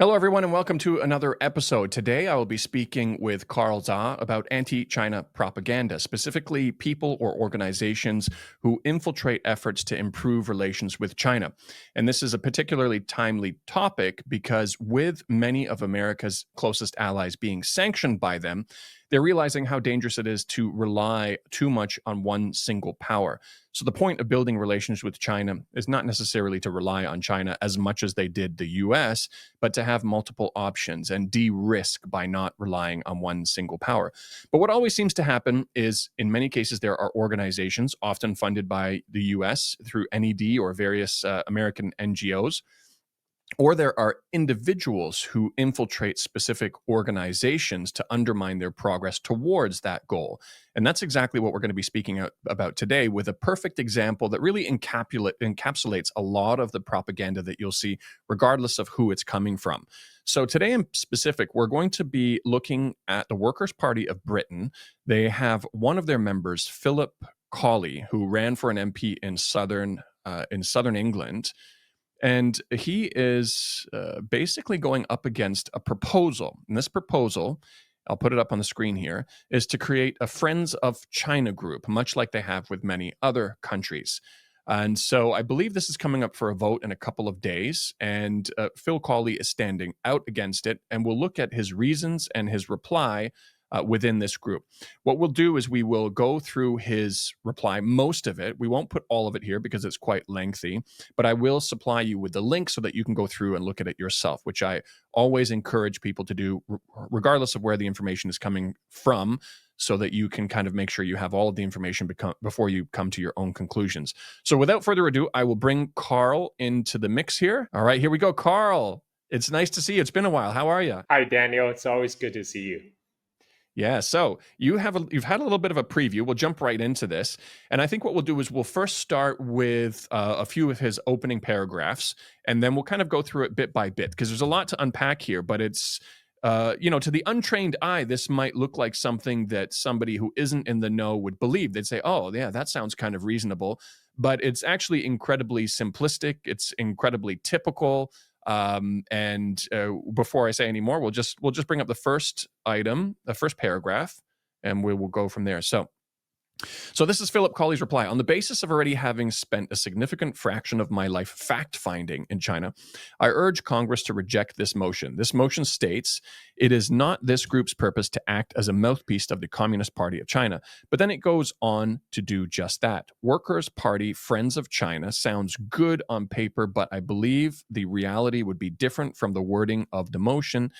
Hello, everyone, and welcome to another episode. Today, I will be speaking with Carl Zha about anti-China propaganda, specifically people or organizations who infiltrate efforts to improve relations with China. And this is a particularly timely topic because with many of America's closest allies being sanctioned by them, they're realizing how dangerous it is to rely too much on one single power. So the point of building relations with China is not necessarily to rely on China as much as they did the US, but to have multiple options and de-risk by not relying on one single power. But what always seems to happen is, in many cases, there are organizations, often funded by the US through NED or various American NGOs, or there are individuals who infiltrate specific organizations to undermine their progress towards that goal. And that's exactly what we're going to be speaking about today, with a perfect example that really encapsulates a lot of the propaganda that you'll see, regardless of who it's coming from. So today in specific, we're going to be looking at the Workers' Party of Britain. They have one of their members, Philip Colley, who ran for an MP in southern England. And he is basically going up against a proposal. And this proposal, I'll put it up on the screen here, is to create a Friends of China group, much like they have with many other countries. And so I believe this is coming up for a vote in a couple of days. And Phil Colley is standing out against it. And we'll look at his reasons and his reply within this group. What we'll do is we will go through his reply, most of it. We won't put all of it here because it's quite lengthy, but I will supply you with the link so that you can go through and look at it yourself, which I always encourage people to do, regardless of where the information is coming from, so that you can kind of make sure you have all of the information before you come to your own conclusions. So without further ado, I will bring Carl into the mix here. All right, here we go. Carl, it's nice to see you. It's been a while. How are you? Hi, Daniel. It's always good to see you. Yeah, so you've had a little bit of a preview. We'll jump right into this, and I think what we'll do is we'll first start with a few of his opening paragraphs, and then we'll kind of go through it bit by bit because there's a lot to unpack here. But it's to the untrained eye, this might look like something that somebody who isn't in the know would believe. They'd say, "Oh, yeah, that sounds kind of reasonable," but it's actually incredibly simplistic. It's incredibly typical. Before I say any more, we'll just bring up the first item, the first paragraph, and we will go from there. So this is Philip Colley's reply. On the basis of already having spent a significant fraction of my life fact-finding in China, I urge Congress to reject this motion. This motion states, it is not this group's purpose to act as a mouthpiece of the Communist Party of China. But then it goes on to do just that. Workers' Party Friends of China sounds good on paper, but I believe the reality would be different from the wording of the motion.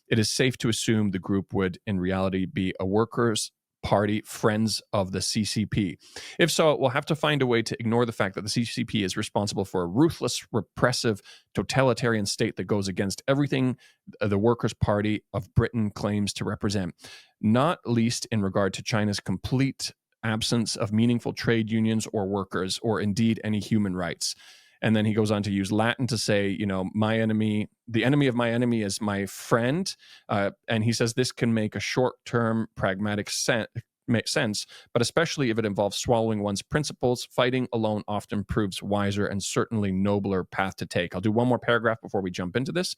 It is safe to assume the group would, in reality, be a Workers' Party Friends of the CCP. If so, we'll have to find a way to ignore the fact that the CCP is responsible for a ruthless, repressive, totalitarian state that goes against everything the Workers' Party of Britain claims to represent, not least in regard to China's complete absence of meaningful trade unions or workers, or indeed any human rights. And then he goes on to use Latin to say, my enemy, the enemy of my enemy is my friend. And he says this can make a short-term pragmatic sense, but especially if it involves swallowing one's principles, fighting alone often proves wiser and certainly nobler path to take. I'll do one more paragraph before we jump into this.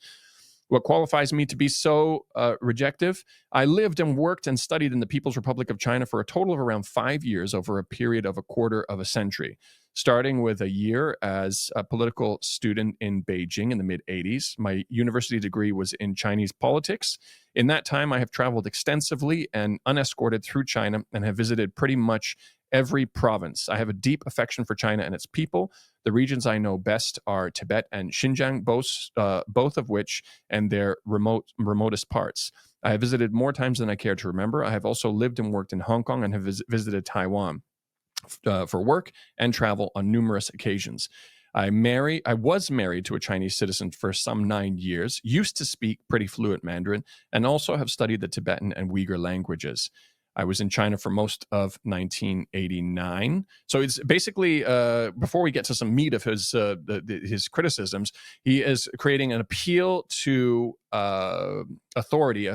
What qualifies me to be so rejective? I lived and worked and studied in the People's Republic of China for a total of around 5 years over a period of a quarter of a century, starting with a year as a political student in Beijing in the mid-'80s. My university degree was in Chinese politics. In that time, I have traveled extensively and unescorted through China and have visited pretty much every province. I have a deep affection for China and its people. The regions I know best are Tibet and Xinjiang, both of which and their remotest parts. I have visited more times than I care to remember. I have also lived and worked in Hong Kong and have visited Taiwan for work and travel on numerous occasions. I was married to a Chinese citizen for some 9 years, used to speak pretty fluent Mandarin, and also have studied the Tibetan and Uyghur languages. I was in China for most of 1989. So it's basically, before we get to some meat of his criticisms, he is creating an appeal to authority.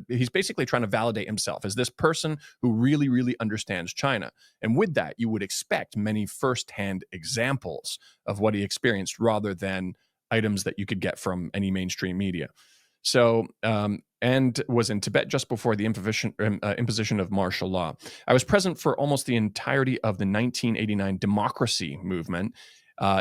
He's basically trying to validate himself as this person who really, really understands China. And with that, you would expect many firsthand examples of what he experienced rather than items that you could get from any mainstream media. So, and was in Tibet just before the imposition of martial law. I was present for almost the entirety of the 1989 democracy movement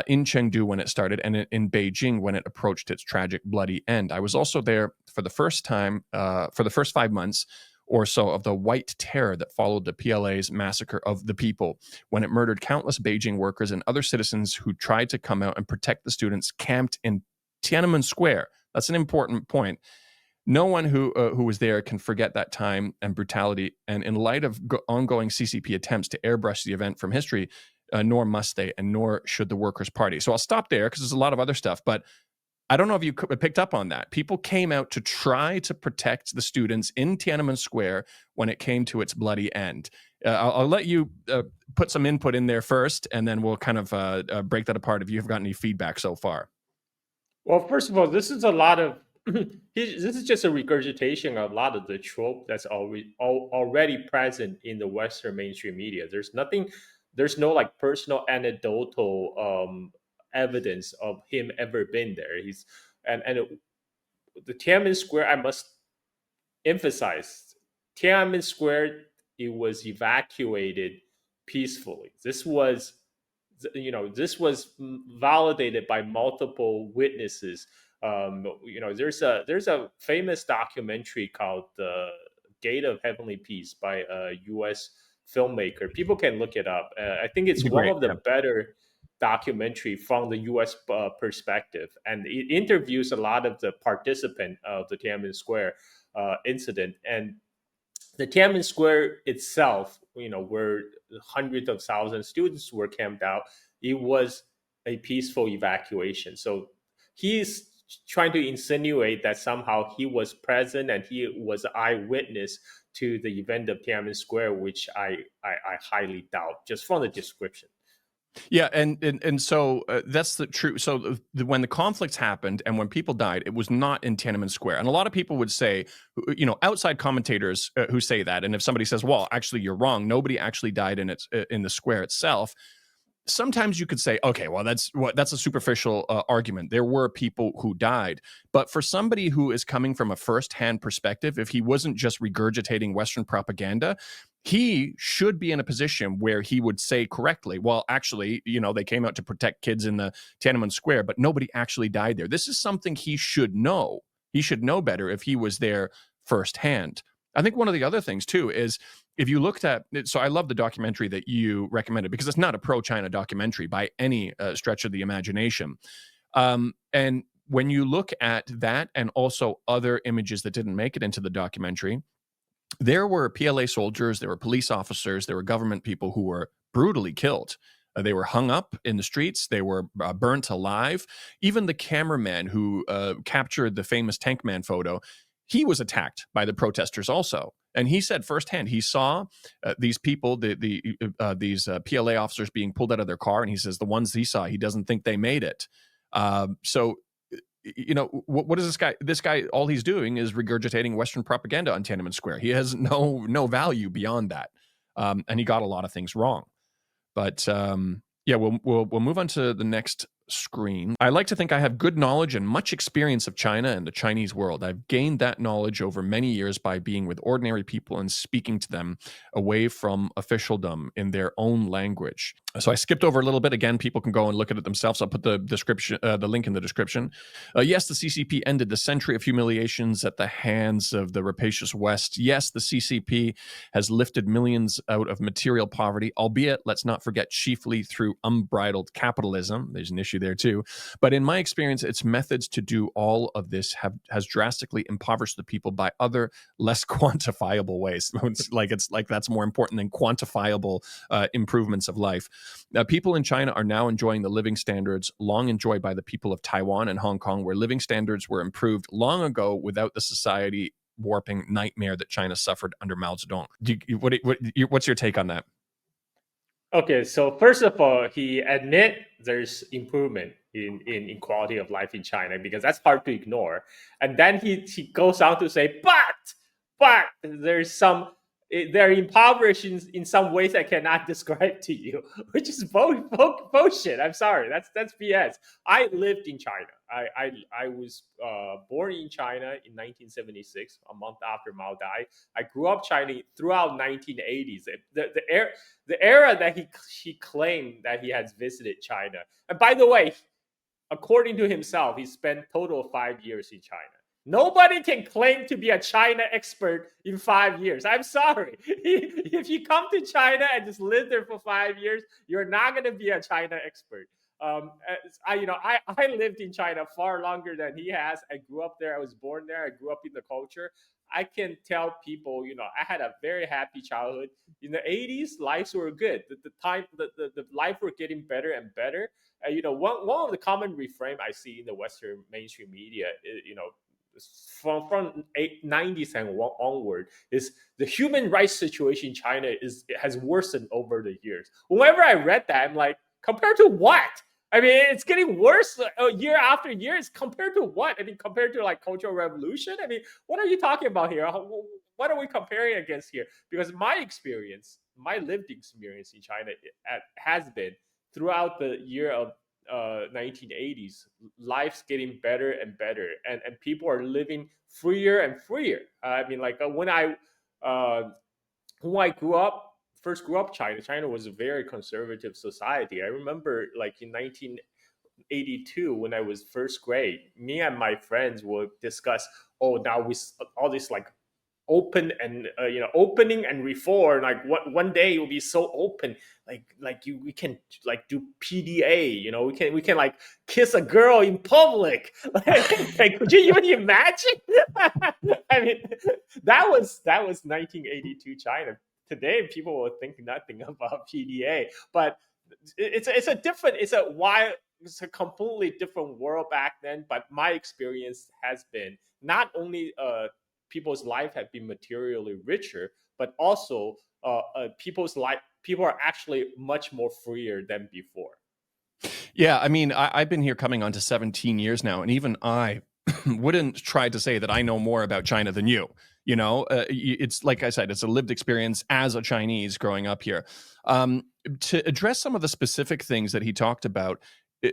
in Chengdu when it started, and in Beijing when it approached its tragic, bloody end. I was also there for the first time, for the first 5 months or so of the White Terror that followed the PLA's massacre of the people, when it murdered countless Beijing workers and other citizens who tried to come out and protect the students camped in Tiananmen Square. That's an important point. No one who was there can forget that time and brutality. And in light of ongoing CCP attempts to airbrush the event from history, nor must they, and nor should the Workers' Party. So I'll stop there because there's a lot of other stuff. But I don't know if you picked up on that. People came out to try to protect the students in Tiananmen Square when it came to its bloody end. I'll let you put some input in there first, and then we'll kind of break that apart if you've got any feedback so far. Well, first of all, this is a lot of this is just a regurgitation of a lot of the trope that's already present in the Western mainstream media. There's no like personal anecdotal evidence of him ever been there. The Tiananmen Square, I must emphasize, Tiananmen Square, it was evacuated peacefully. This was validated by multiple witnesses. There's a famous documentary called "The Gate of Heavenly Peace" by a U.S. filmmaker. People can look it up. I think it's one of the better documentary from the U.S. Perspective, and it interviews a lot of the participants of the Tiananmen Square incident. And the Tiananmen Square itself, where hundreds of thousands of students were camped out, it was a peaceful evacuation. So he's trying to insinuate that somehow he was present and he was an eyewitness to the event of Tiananmen Square, which I highly doubt, just from the description. Yeah, and so that's the true. So when the conflicts happened and when people died, it was not in Tiananmen Square. And a lot of people would say, outside commentators who say that, and if somebody says, "Well, actually, you're wrong. Nobody actually died in the square itself." Sometimes you could say, okay, well, that's a superficial argument. There were people who died. But for somebody who is coming from a firsthand perspective, if he wasn't just regurgitating Western propaganda, he should be in a position where he would say correctly, well, actually, they came out to protect kids in the Tiananmen Square, but nobody actually died there. This is something he should know. He should know better if he was there firsthand. I think one of the other things, too, is if you looked at, so I love the documentary that you recommended because it's not a pro-China documentary by any stretch of the imagination. And when you look at that and also other images that didn't make it into the documentary, there were PLA soldiers, there were police officers, there were government people who were brutally killed. They were hung up in the streets. They were burnt alive. Even the cameraman who captured the famous Tank Man photo, he was attacked by the protesters also. And he said firsthand, he saw these people, these PLA officers being pulled out of their car. And he says the ones he saw, he doesn't think they made it. So, what is this guy? This guy, all he's doing is regurgitating Western propaganda on Tiananmen Square. He has no value beyond that. And he got a lot of things wrong. But yeah, we'll move on to the next screen. I like to think I have good knowledge and much experience of China and the Chinese world. I've gained that knowledge over many years by being with ordinary people and speaking to them away from officialdom in their own language. So I skipped over a little bit. Again, people can go and look at it themselves. I'll put the link in the description. Yes, the CCP ended the century of humiliations at the hands of the rapacious West. Yes, the CCP has lifted millions out of material poverty, albeit, let's not forget, chiefly through unbridled capitalism. There's an issue there too. But in my experience, its methods to do all of this has drastically impoverished the people by other less quantifiable ways. It's like that's more important than quantifiable improvements of life. People in China are now enjoying the living standards long enjoyed by the people of Taiwan and Hong Kong, where living standards were improved long ago without the society warping nightmare that China suffered under Mao Zedong. What's your take on that? Okay, so first of all, he admit there's improvement in quality of life in China because that's hard to ignore. And then he goes on to say, but they're impoverished in some ways I cannot describe to you, which is bullshit. I'm sorry, that's BS. I lived in China. I was born in China in 1976, a month after Mao died. I grew up China throughout 1980s. The era that he claimed that he has visited China. And by the way, according to himself, he spent total of 5 years in China. Nobody can claim to be a China expert in 5 years. I'm sorry. If you come to China and just live there for 5 years, you're not going to be a China expert. I lived in China far longer than he has. I grew up there. I was born there. I grew up in the culture. I can tell people, I had a very happy childhood. In the 80s, lives were good. The life were getting better and better. One of the common reframe I see in the Western mainstream media, from 90s and onward, is the human rights situation in China has worsened over the years. Whenever I read that, I'm like, compared to what? I mean, it's getting worse year after year. It's compared to what? I mean, compared to like Cultural Revolution. I mean, what are you talking about here? What are we comparing against here? Because my experience, my lived experience in China has been throughout the year of 1980s, life's getting better and better, and people are living freer and freer. I mean, like when I first grew up China was a very conservative society. I remember like in 1982 when I was first grade, me and my friends would discuss, oh, now we all this like opening and reform, like one day it will be so open, we can like do PDA, we can like kiss a girl in public. Like, could you even imagine? I mean, that was 1982 China. Today people will think nothing about PDA, but it's a completely different world back then. But my experience has been not only people's life have been materially richer, but also people are actually much more freer than before. Yeah, I mean, I've been here coming on to 17 years now, and even I wouldn't try to say that I know more about China than you. It's like I said, it's a lived experience as a Chinese growing up here. To address some of the specific things that he talked about,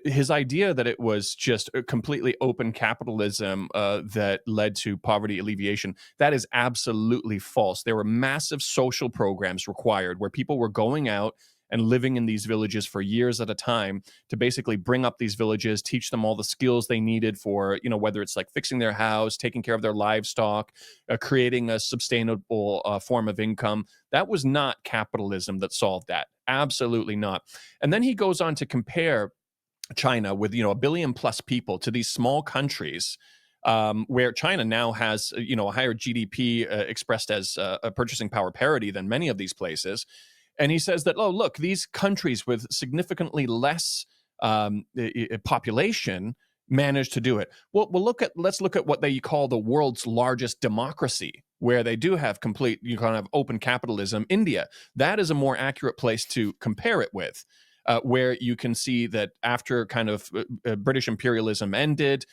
his idea that it was just a completely open capitalism that led to poverty alleviation, that is absolutely false. There were massive social programs required where people were going out and living in these villages for years at a time to basically bring up these villages, teach them all the skills they needed for, whether it's like fixing their house, taking care of their livestock, creating a sustainable form of income. That was not capitalism that solved that. Absolutely not. And then he goes on to compare China with, a billion plus people to these small countries where China now has, a higher GDP expressed as a purchasing power parity than many of these places. And he says that, oh, look, these countries with significantly less population managed to do it. Well, let's look at what they call the world's largest democracy, where they do have complete, kind of open capitalism. India, that is a more accurate place to compare it with, where you can see that after kind of British imperialism ended,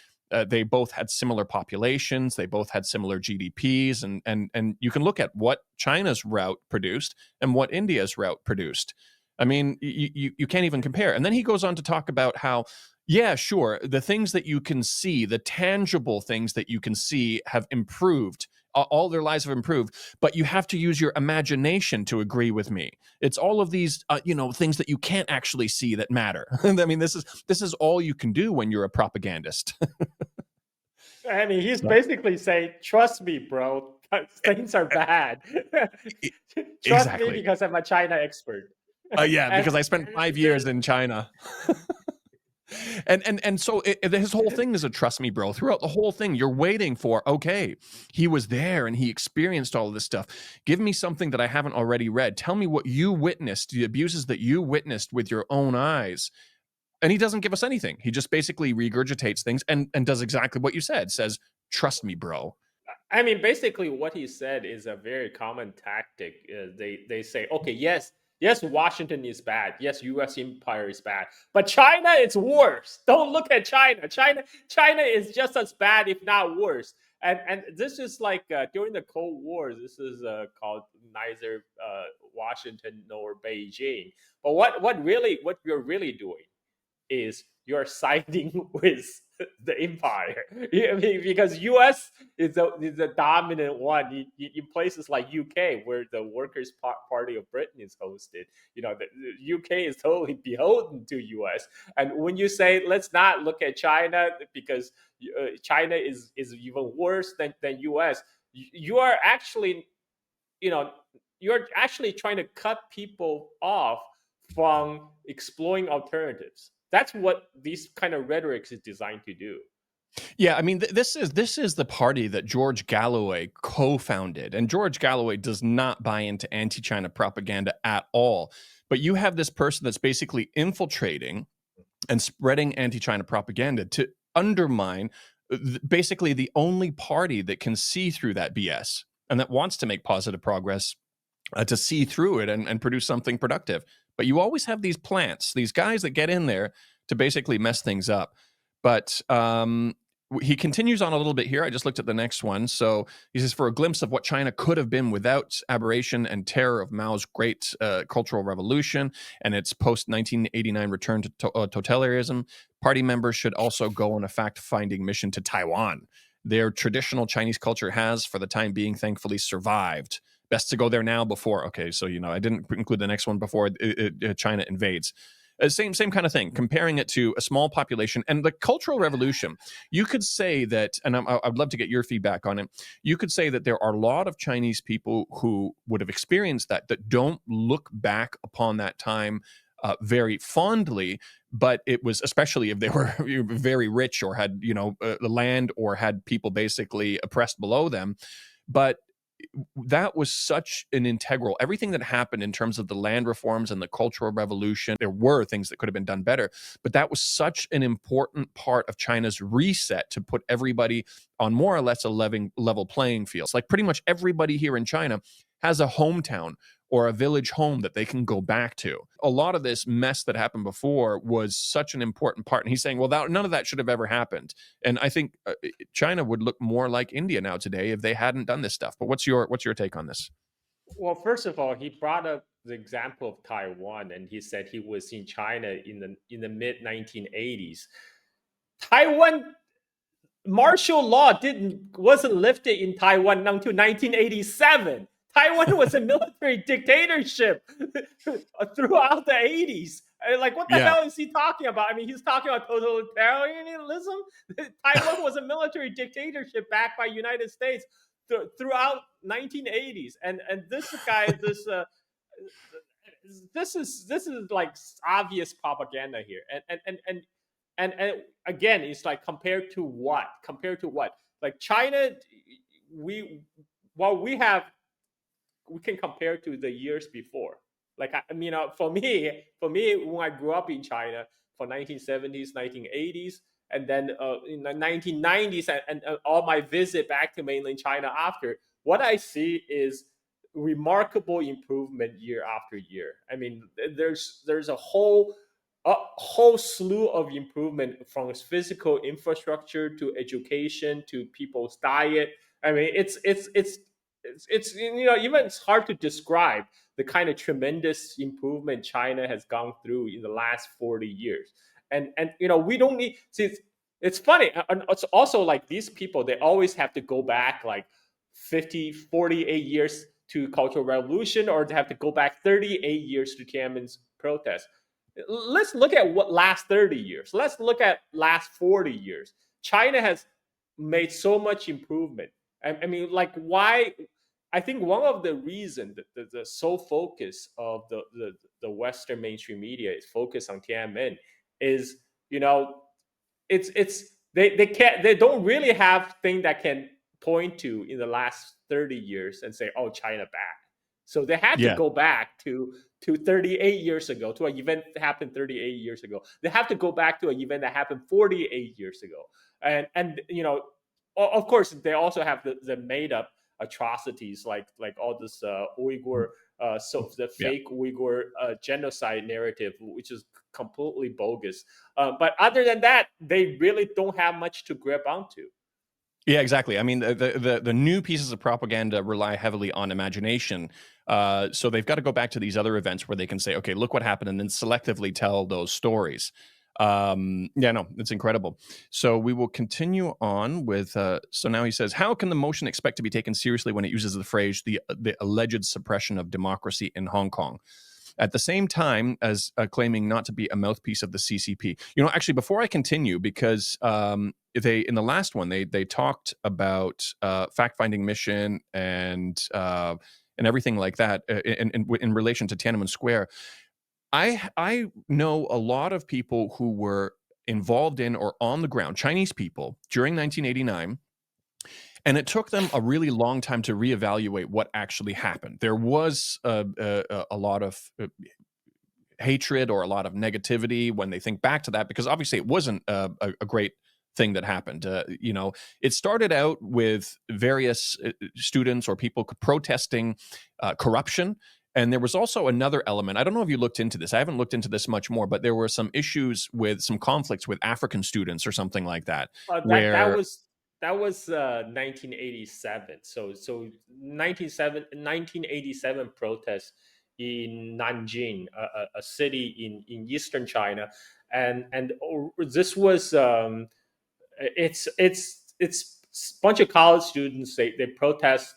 they both had similar populations. They both had similar GDPs, and you can look at what China's route produced and what India's route produced. I mean, you can't even compare. And then he goes on to talk about how, yeah, sure, the things that you can see, the tangible things that you can see have improved. All their lives have improved, but you have to use your imagination to agree with me. It's all of these, things that you can't actually see that matter. I mean, this is all you can do when you're a propagandist. I mean, he's basically saying, "Trust me, bro. Things are bad. Trust me Exactly. because I'm a China expert." Yeah, And because I spent 5 years in China. And so his whole thing is a trust me, bro. Throughout the whole thing, you're waiting for, okay, he was there and he experienced all of this stuff. Give me something that I haven't already read. Tell me what you witnessed, the abuses that you witnessed with your own eyes. And he doesn't give us anything. He just basically regurgitates things and does exactly what you said, says, trust me, bro. I mean, basically, what he said is a very common tactic. They say, okay, yes, Washington is bad. Yes, U.S. empire is bad, but China is worse. Don't look at China. China is just as bad, if not worse. And this is like during the Cold War. This is called neither Washington nor Beijing. But what you're really doing is you're siding with the empire. I mean, because U.S. is the dominant one in places like UK, where the Workers' Party of Britain is hosted. The UK is totally beholden to U.S. And when you say let's not look at China because China is even worse than U.S., you are actually you know you're actually trying to cut people off from exploring alternatives. That's what these kind of rhetoric is designed to do. Yeah, I mean, this is the party that George Galloway co-founded, and George Galloway does not buy into anti-China propaganda at all. But you have this person that's basically infiltrating and spreading anti-China propaganda to undermine basically the only party that can see through that BS and that wants to make positive progress, to see through it and produce something productive. But you always have these plants, these guys that get in there to basically mess things up. But he continues on a little bit here. I just looked at the next one. So he says, for a glimpse of what China could have been without aberration and terror of Mao's great cultural revolution and its post-1989 return to totalitarianism, party members should also go on a fact-finding mission to Taiwan. Their traditional Chinese culture has, for the time being, thankfully survived. Best to go there now before. Okay, so I didn't include the next one before China invades. Same kind of thing. Comparing it to a small population and the Cultural Revolution, you could say that, and I'd love to get your feedback on it. You could say that there are a lot of Chinese people who would have experienced that don't look back upon that time very fondly, but it was, especially if they were very rich or had the land or had people basically oppressed below them. But that was such an integral, everything that happened in terms of the land reforms and the Cultural Revolution. There were things that could have been done better, but that was such an important part of China's reset to put everybody on more or less a level playing field. It's like pretty much everybody here in China has a hometown or a village home that they can go back to. A lot of this mess that happened before was such an important part. And he's saying, well, none of that should have ever happened. And I think China would look more like India now today if they hadn't done this stuff. But what's your take on this? Well, first of all, he brought up the example of Taiwan, and he said he was in China in the mid 1980s. Taiwan martial law wasn't lifted in Taiwan until 1987. Taiwan was a military dictatorship throughout the 80s. Like, what the hell is he talking about? I mean, he's talking about totalitarianism. Taiwan was a military dictatorship backed by United States throughout 1980s, and this guy, this is like obvious propaganda here, and again, it's like compared to what? Like China, we can compare to the years before. Like I mean, for me, when I grew up in China for 1970s, 1980s, and then in the 1990s, and all my visit back to mainland China after, what I see is remarkable improvement year after year. I mean, there's a whole slew of improvement from physical infrastructure to education to people's diet. I mean, it's even it's hard to describe the kind of tremendous improvement China has gone through in the last 40 years. And we don't need, see, it's funny, and it's also like these people, they always have to go back like 48 years to Cultural Revolution, or they have to go back 38 years to Tiananmen's protest. Let's look at what last 30 years. Let's look at last 40 years. China has made so much improvement. I mean, like, why? I think one of the reasons that the sole focus of the Western mainstream media is focused on Tiananmen is, it's they don't really have thing that can point to in the last 30 years and say, oh, China bad. So they had to go back to 38 years ago, to an event that happened 38 years ago. They have to go back to an event that happened 48 years ago. And of course, they also have the made up atrocities like all this Uyghur, so the fake Uyghur genocide narrative, which is completely bogus. But other than that, they really don't have much to grip onto. Yeah, exactly. I mean, the new pieces of propaganda rely heavily on imagination. So they've got to go back to these other events where they can say, okay, look what happened, and then selectively tell those stories. Yeah, no, it's incredible. So we will continue on with. So now he says, how can the motion expect to be taken seriously when it uses the phrase the alleged suppression of democracy in Hong Kong? At the same time as claiming not to be a mouthpiece of the CCP. Actually, before I continue, because they in the last one they talked about fact-finding mission and everything like that in relation to Tiananmen Square. I know a lot of people who were involved in or on the ground, Chinese people, during 1989. And it took them a really long time to reevaluate what actually happened. There was a lot of hatred or a lot of negativity when they think back to that, because obviously it wasn't a great thing that happened. It started out with various students or people protesting corruption. And there was also another element. I don't know if you looked into this. I haven't looked into this much more, but there were some issues with some conflicts with African students or something like that, That where was 1987. So 1987 protests in Nanjing, a city in eastern China, and this was it's a bunch of college students. They protest.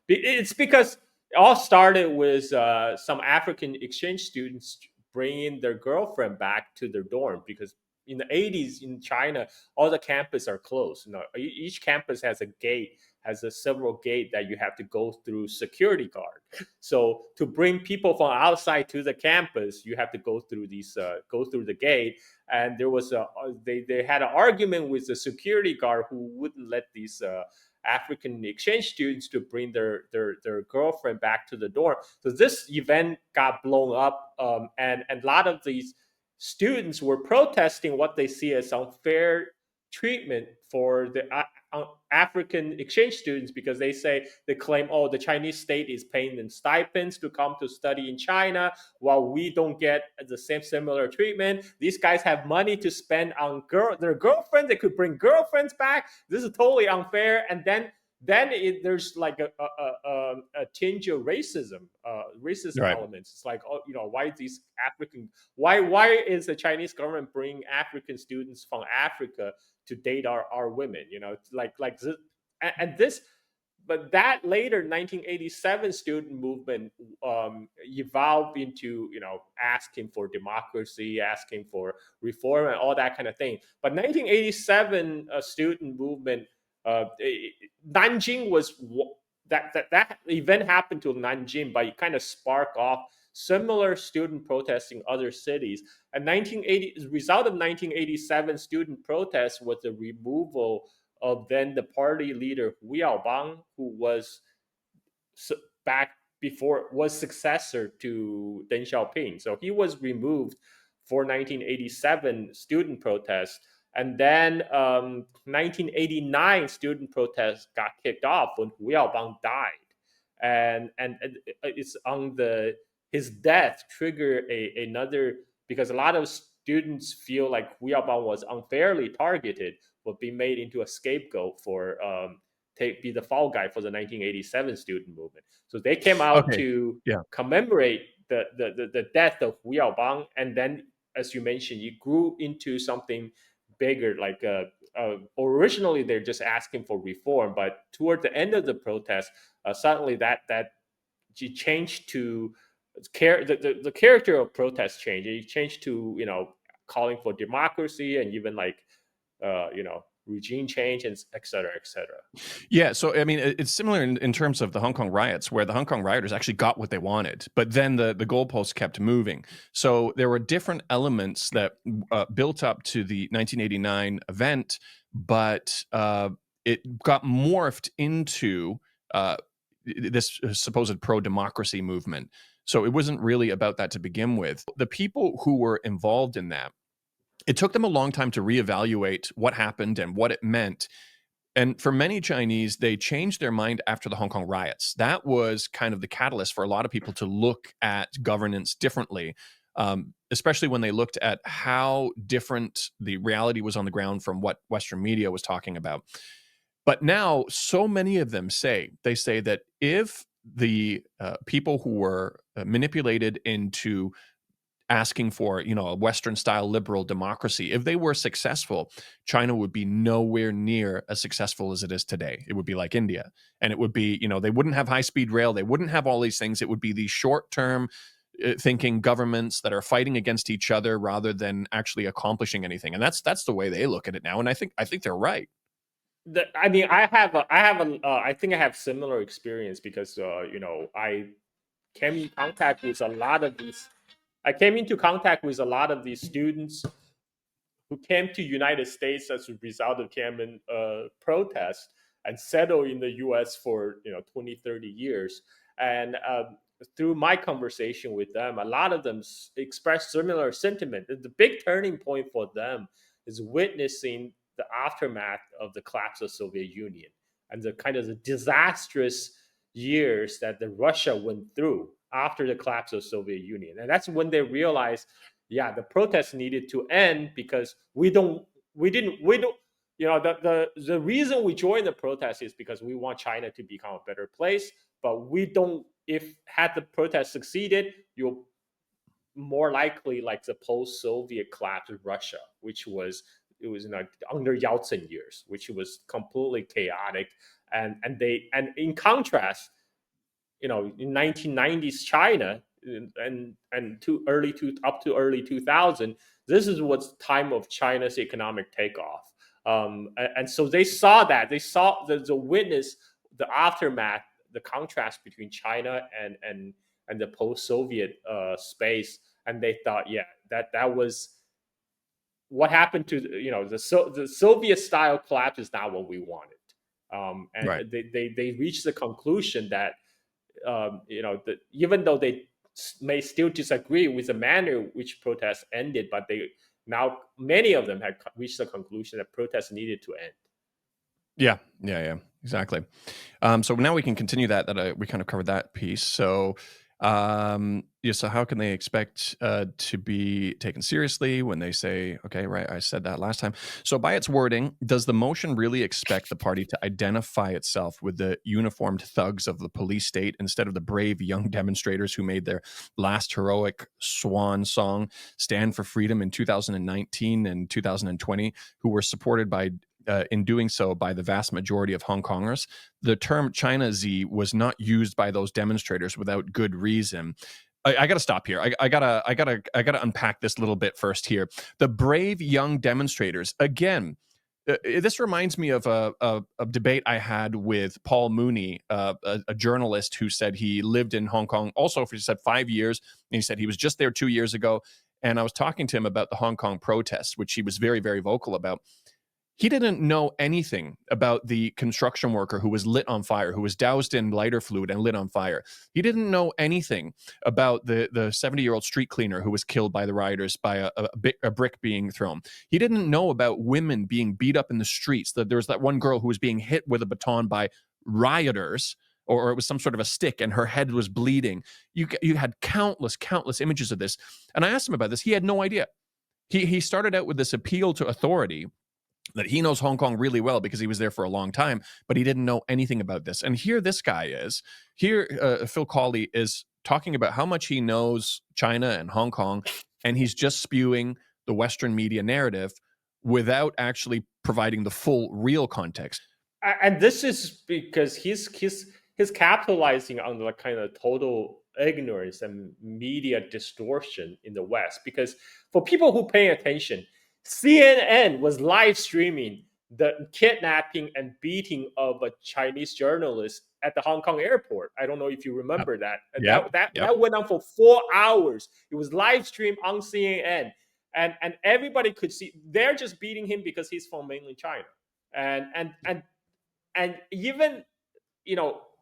It's because it all started with some African exchange students bringing their girlfriend back to their dorm, because in the 80s in China, all the campus are closed. Each campus has a gate, has a several gate that you have to go through security guard. So to bring people from outside to the campus, you have to go through go through the gate. And there was they had an argument with the security guard who wouldn't let these African exchange students to bring their girlfriend back to the dorm. So this event got blown up, and a lot of these students were protesting what they see as unfair treatment for the African exchange students, because they claim, oh, the Chinese state is paying them stipends to come to study in China, while we don't get the same similar treatment. These guys have money to spend on their girlfriends. They could bring girlfriends back. This is totally unfair. And then there's like a tinge of racism right. elements. It's like, oh, why these African, why is the Chinese government bringing African students from Africa to date our women? It's like this, and this. But that later 1987 student movement evolved into asking for democracy, asking for reform, and all that kind of thing. But 1987 student movement, Nanjing was that event happened to Nanjing, but it kind of sparked off similar student protests in other cities. And 1980, the result of 1987 student protests was the removal of then the party leader Hu Yaobang, who was back before was successor to Deng Xiaoping. So he was removed for 1987 student protests. And then 1989 student protests got kicked off when Hu Yaobang died. And it's on his death triggered another, because a lot of students feel like Hu Yaobang was unfairly targeted, but be made into a scapegoat for be the fall guy for the 1987 student movement. So they came out Okay. to Yeah. commemorate the death of Hu Yaobang, and then, as you mentioned, it grew into something bigger. Like originally, they're just asking for reform, but toward the end of the protest, suddenly that changed to the character of protest changed. It changed to calling for democracy, and even like regime change, and et cetera, et cetera. Yeah, so I mean, it's similar in terms of the Hong Kong riots, where the Hong Kong rioters actually got what they wanted, but then the goalposts kept moving. So there were different elements that built up to the 1989 event, but it got morphed into this supposed pro-democracy movement. So it wasn't really about that to begin with. The people who were involved in that, it took them a long time to reevaluate what happened and what it meant. And for many Chinese, they changed their mind after the Hong Kong riots. That was kind of the catalyst for a lot of people to look at governance differently, especially when they looked at how different the reality was on the ground from what Western media was talking about. But now, so many of them say that if the people who were manipulated into asking for, a Western style liberal democracy. If they were successful, China would be nowhere near as successful as it is today. It would be like India. And it would be, they wouldn't have high speed rail. They wouldn't have all these things. It would be these short term thinking governments that are fighting against each other rather than actually accomplishing anything. And that's the way they look at it now. And I think they're right. I mean, I think I have similar experience because I came in contact with a lot of these. I came into contact with a lot of these students who came to United States as a result of Tiananmen protests and settled in the U.S. for 20, 30 years. And through my conversation with them, a lot of them expressed similar sentiment. The big turning point for them is witnessing the aftermath of the collapse of Soviet Union and the kind of the disastrous years that the Russia went through after the collapse of Soviet Union. And that's when they realized, yeah, the protests needed to end because we don't, the reason we joined the protest is because we want China to become a better place, but we don't, if had the protest succeeded, you'll more likely like the post-Soviet collapse of Russia, which was under Yeltsin years, which was completely chaotic, and in contrast, in 1990s China and up to early 2000, this is what's time of China's economic takeoff. And so they saw the witness, the aftermath, the contrast between China and the post-Soviet space, and they thought, yeah, that was what happened to the Soviet style collapse is not what we wanted. And Right. they reached the conclusion that that even though they may still disagree with the manner which protests ended, but many of them had reached the conclusion that protests needed to end. Yeah, exactly. So now we can continue that we kind of covered that piece. So, so how can they expect to be taken seriously when they say, okay, right, I said that last time. So by its wording, does the motion really expect the party to identify itself with the uniformed thugs of the police state instead of the brave young demonstrators who made their last heroic swan song, Stand for Freedom, in 2019 and 2020, who were supported by in doing so by the vast majority of Hong Kongers? The term China Z was not used by those demonstrators without good reason. I got to stop here. I gotta unpack this little bit first here. The brave young demonstrators. Again, this reminds me of a debate I had with Paul Mooney, a journalist who said he lived in Hong Kong also for, he said, 5 years. And he said he was just there 2 years ago. And I was talking to him about the Hong Kong protests, which he was very, very vocal about. He didn't know anything about the construction worker who was lit on fire, who was doused in lighter fluid and lit on fire. He didn't know anything about the 70-year-old street cleaner who was killed by the rioters by a brick being thrown. He didn't know about women being beat up in the streets. There was that one girl who was being hit with a baton by rioters, or it was some sort of a stick, and her head was bleeding. You had countless images of this. And I asked him about this. He had no idea. He started out with this appeal to authority that he knows Hong Kong really well because he was there for a long time, but he didn't know anything about this. And here this guy is. Here, Phil Colley is talking about how much he knows China and Hong Kong, and he's just spewing the Western media narrative without actually providing the full, real context. And this is because he's capitalizing on the kind of total ignorance and media distortion in the West. Because for people who pay attention, CNN was live streaming the kidnapping and beating of a Chinese journalist at the Hong Kong airport. I don't know if you remember that. And Yep. that went on for 4 hours. It was live streamed on CNN, and everybody could see. They're just beating him because he's from mainland China, and even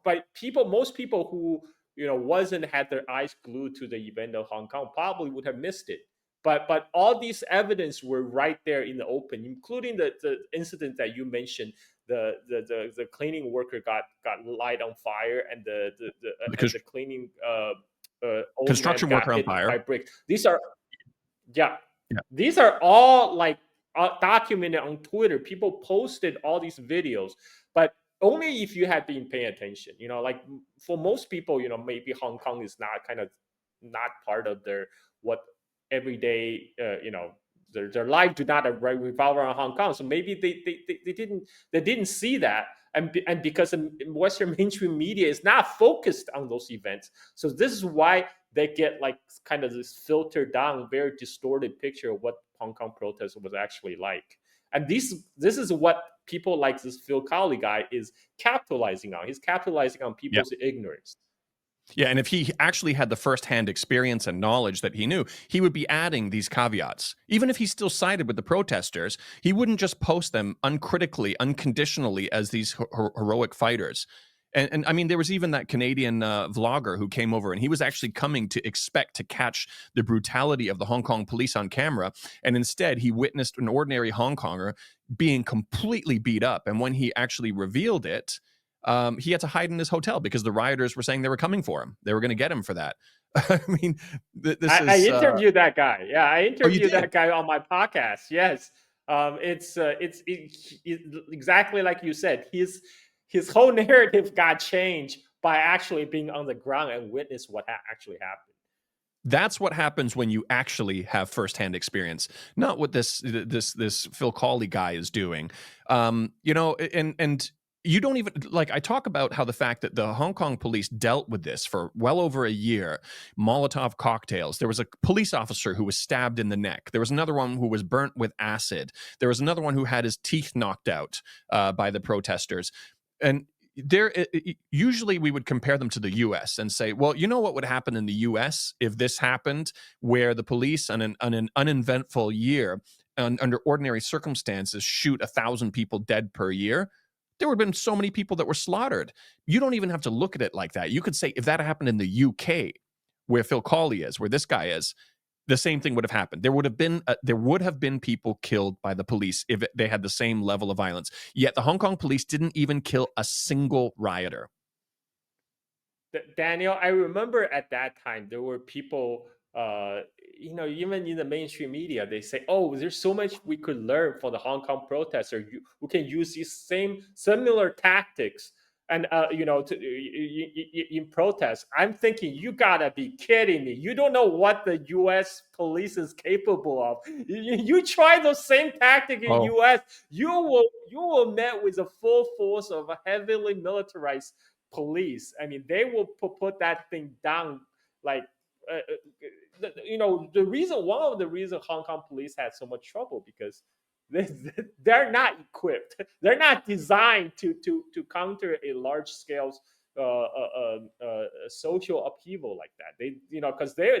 but most people who wasn't had their eyes glued to the event of Hong Kong probably would have missed it. But all these evidence were right there in the open, including the incident that you mentioned. The cleaning worker got light on fire, and the cleaning old construction man worker got on hit fire. by bricks. These are yeah, Yeah. these are all like documented on Twitter. People posted all these videos, but only if you had been paying attention. Like for most people, maybe Hong Kong is not part of their what everyday, their life do not revolve around Hong Kong. So maybe they didn't see that, and because the Western mainstream media is not focused on those events, so this is why they get like kind of this filtered down, very distorted picture of what Hong Kong protest was actually like. And this is what people like this Phil Colley guy is capitalizing on. He's capitalizing on Yeah. people's ignorance. Yeah, and if he actually had the firsthand experience and knowledge that he knew, he would be adding these caveats. Even if he still sided with the protesters, he wouldn't just post them uncritically, unconditionally as these heroic fighters. And I mean, there was even that Canadian vlogger who came over, and he was actually coming to expect to catch the brutality of the Hong Kong police on camera. And instead, he witnessed an ordinary Hong Konger being completely beat up. And when he actually revealed it, he had to hide in his hotel because the rioters were saying they were coming for him. They were going to get him for that. I mean, I interviewed that guy. Yeah, I Oh, you interviewed did? that guy on my podcast. Yes, it's exactly like you said. His whole narrative got changed by actually being on the ground and witness what actually happened. That's what happens when you actually have firsthand experience, not what this Phil Colley guy is doing. And you don't even like. I talk about how the fact that the Hong Kong police dealt with this for well over a year. Molotov cocktails. There was a police officer who was stabbed in the neck. There was another one who was burnt with acid. There was another one who had his teeth knocked out by the protesters. And usually we would compare them to the US and say, well, you know what would happen in the US if this happened, where the police on an uneventful year under ordinary circumstances shoot 1,000 people dead per year. There would have been so many people that were slaughtered. You don't even have to look at it like that. You could say if that happened in the UK, where Phil Colley is, where this guy is, the same thing would have happened. There would have been people killed by the police if they had the same level of violence. Yet the Hong Kong police didn't even kill a single rioter. Daniel, I remember at that time there were people, even in the mainstream media, they say, "Oh, there's so much we could learn from the Hong Kong protester. We can use these same similar tactics." And in protest, I'm thinking, you gotta be kidding me! You don't know what the U.S. police is capable of. You try those same tactic in Oh, U.S., you will met with the full force of a heavily militarized police. I mean, they will put that thing down. Like, one of the reasons Hong Kong police had so much trouble because they're not equipped. They're not designed to counter a large scale social upheaval like that. Because they're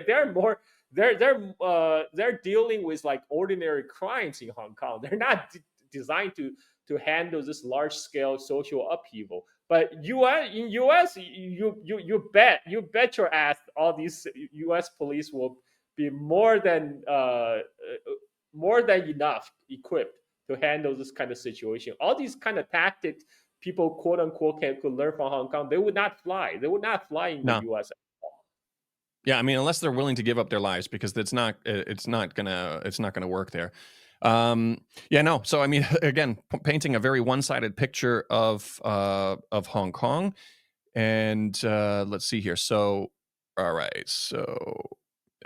dealing with like ordinary crimes in Hong Kong. They're not designed to handle this large scale social upheaval. But US, you bet your ass all these US police will be more than enough equipped to handle this kind of situation. All these kind of tactics people quote unquote could learn from Hong Kong, they would not fly. They would not fly in the no. US. Yeah, I mean, unless they're willing to give up their lives, because it's not gonna work there. Yeah, no. So I mean, again, painting a very one-sided picture of Hong Kong, and let's see here. So, all right, so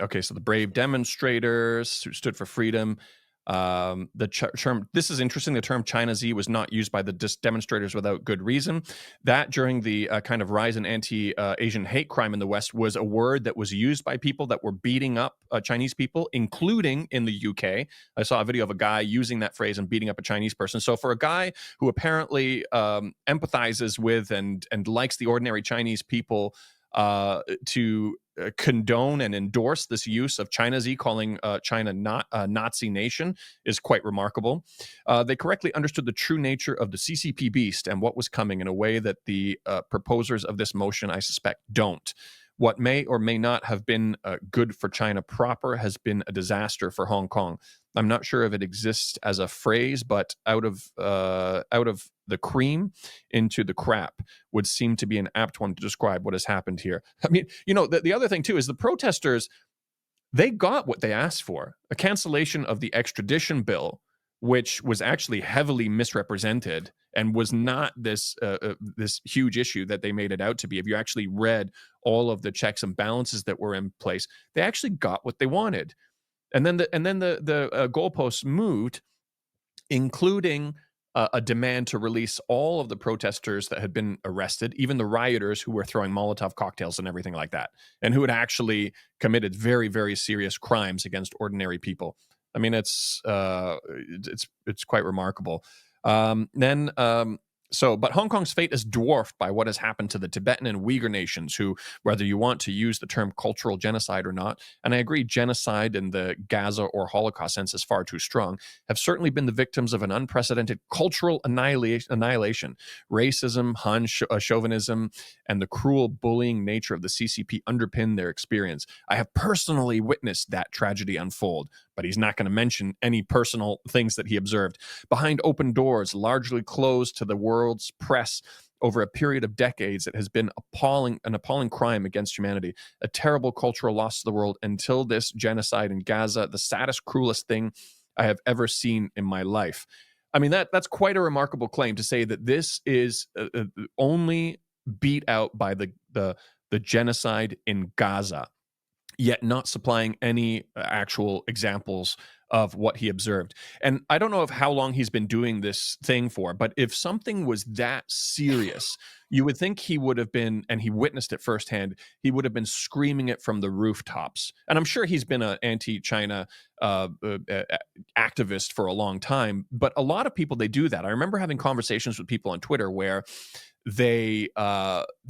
okay, so the brave demonstrators who stood for freedom. The term, this is interesting. The term China Z was not used by the demonstrators without good reason. That during the kind of rise in anti-Asian hate crime in the West was a word that was used by people that were beating up Chinese people, including in the UK. I saw a video of a guy using that phrase and beating up a Chinese person. So for a guy who apparently empathizes with and likes the ordinary Chinese people to condone and endorse this use of China Z, calling China not a Nazi nation, is quite remarkable. They correctly understood the true nature of the CCP beast and what was coming in a way that the proposers of this motion, I suspect, don't. What may or may not have been good for China proper has been a disaster for Hong Kong. I'm not sure if it exists as a phrase, but out of the cream into the crap would seem to be an apt one to describe what has happened here. I mean, the other thing too is the protesters, they got what they asked for: a cancellation of the extradition bill, which was actually heavily misrepresented and was not this huge issue that they made it out to be. If you actually read all of the checks and balances that were in place, they actually got what they wanted. And then the goalposts moved, including a demand to release all of the protesters that had been arrested, even the rioters who were throwing Molotov cocktails and everything like that, and who had actually committed very, very serious crimes against ordinary people. I mean, it's quite remarkable. But Hong Kong's fate is dwarfed by what has happened to the Tibetan and Uyghur nations, who, whether you want to use the term cultural genocide or not, and I agree, genocide in the Gaza or Holocaust sense is far too strong, have certainly been the victims of an unprecedented cultural annihilation. Racism, Han chauvinism, and the cruel bullying nature of the CCP underpin their experience. I have personally witnessed that tragedy unfold, but he's not going to mention any personal things that he observed. Behind open doors, largely closed to the world's press over a period of decades, it has been an appalling crime against humanity, a terrible cultural loss to the world until this genocide in Gaza, the saddest, cruelest thing I have ever seen in my life. I mean, that's quite a remarkable claim to say that this is only beat out by the genocide in Gaza, yet not supplying any actual examples of what he observed. And I don't know how long he's been doing this thing for, but if something was that serious, you would think he would have been, and he witnessed it firsthand, he would have been screaming it from the rooftops. And I'm sure he's been an anti-China activist for a long time, but a lot of people, they do that. I remember having conversations with people on Twitter where they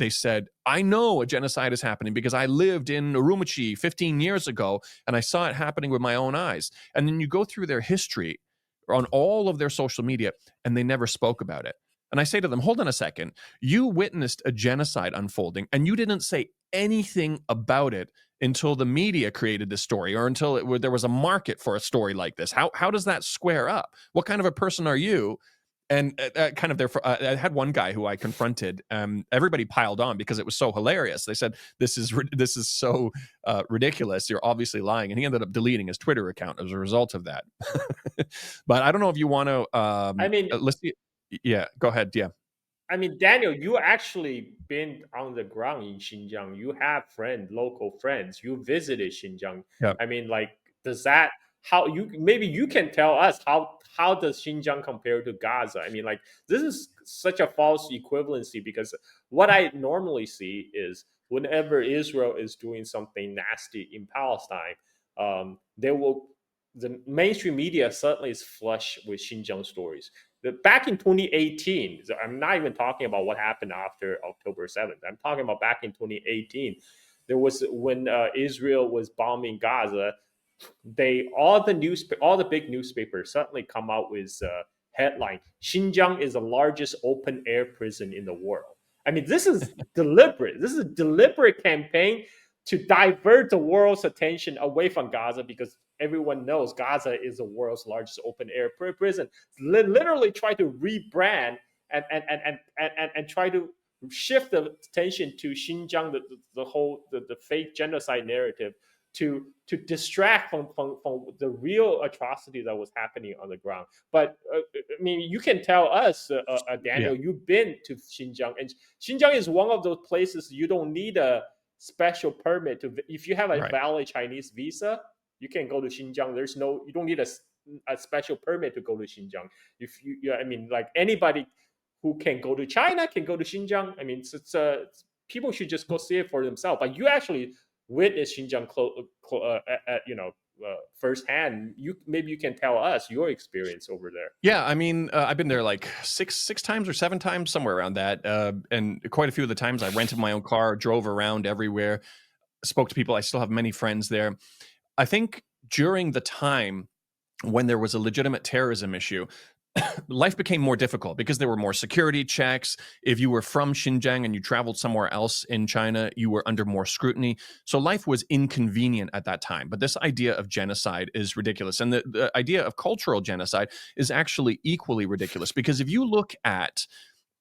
said, I know a genocide is happening because I lived in Urumqi 15 years ago and I saw it happening with my own eyes. And then you go through their history on all of their social media and they never spoke about it. And I say to them, hold on a second, you witnessed a genocide unfolding and you didn't say anything about it until the media created this story, or until there was a market for a story like this. How does that square up? What kind of a person are you? And kind of therefore, I had one guy who I confronted. Everybody piled on because it was so hilarious. They said, "This is so ridiculous. You're obviously lying." And he ended up deleting his Twitter account as a result of that. But I don't know if you want to. I mean, Let's see. Yeah, go ahead. Yeah, I mean, Daniel, you actually been on the ground in Xinjiang. You have local friends. You visited Xinjiang. yeah, I mean, like, does that how you maybe you can tell us how does Xinjiang compare to Gaza? I mean, like, this is such a false equivalency because what I normally see is whenever Israel is doing something nasty in Palestine, they will the mainstream media certainly is flush with Xinjiang stories. Back in 2018, so I'm not even talking about what happened after October 7th. I'm talking about back in 2018. There was when Israel was bombing Gaza, all the big newspapers suddenly come out with headline: Xinjiang is the largest open air prison in the world. I mean, this is deliberate. This is a deliberate campaign to divert the world's attention away from Gaza because everyone knows Gaza is the world's largest open air prison. Literally try to rebrand and try to shift the attention to Xinjiang, the fake genocide narrative, to distract from the real atrocity that was happening on the ground. But I mean, you can tell us, yeah. Daniel, you've been to Xinjiang, and Xinjiang is one of those places you don't need a special permit to. If you have a Right. valid Chinese visa, you can go to Xinjiang. You don't need a special permit to go to Xinjiang. If I mean, like, anybody who can go to China can go to Xinjiang. I mean, people should just go see it for themselves. But you actually witness Xinjiang firsthand. Maybe you can tell us your experience over there. Yeah, I mean, I've been there like six times or seven times, somewhere around that, and quite a few of the times I rented my own car, drove around everywhere, spoke to people. I still have many friends there. I think during the time when there was a legitimate terrorism issue, life became more difficult because there were more security checks. If you were from Xinjiang and you traveled somewhere else in China, you were under more scrutiny. So life was inconvenient at that time. But this idea of genocide is ridiculous. And the idea of cultural genocide is actually equally ridiculous because if you look at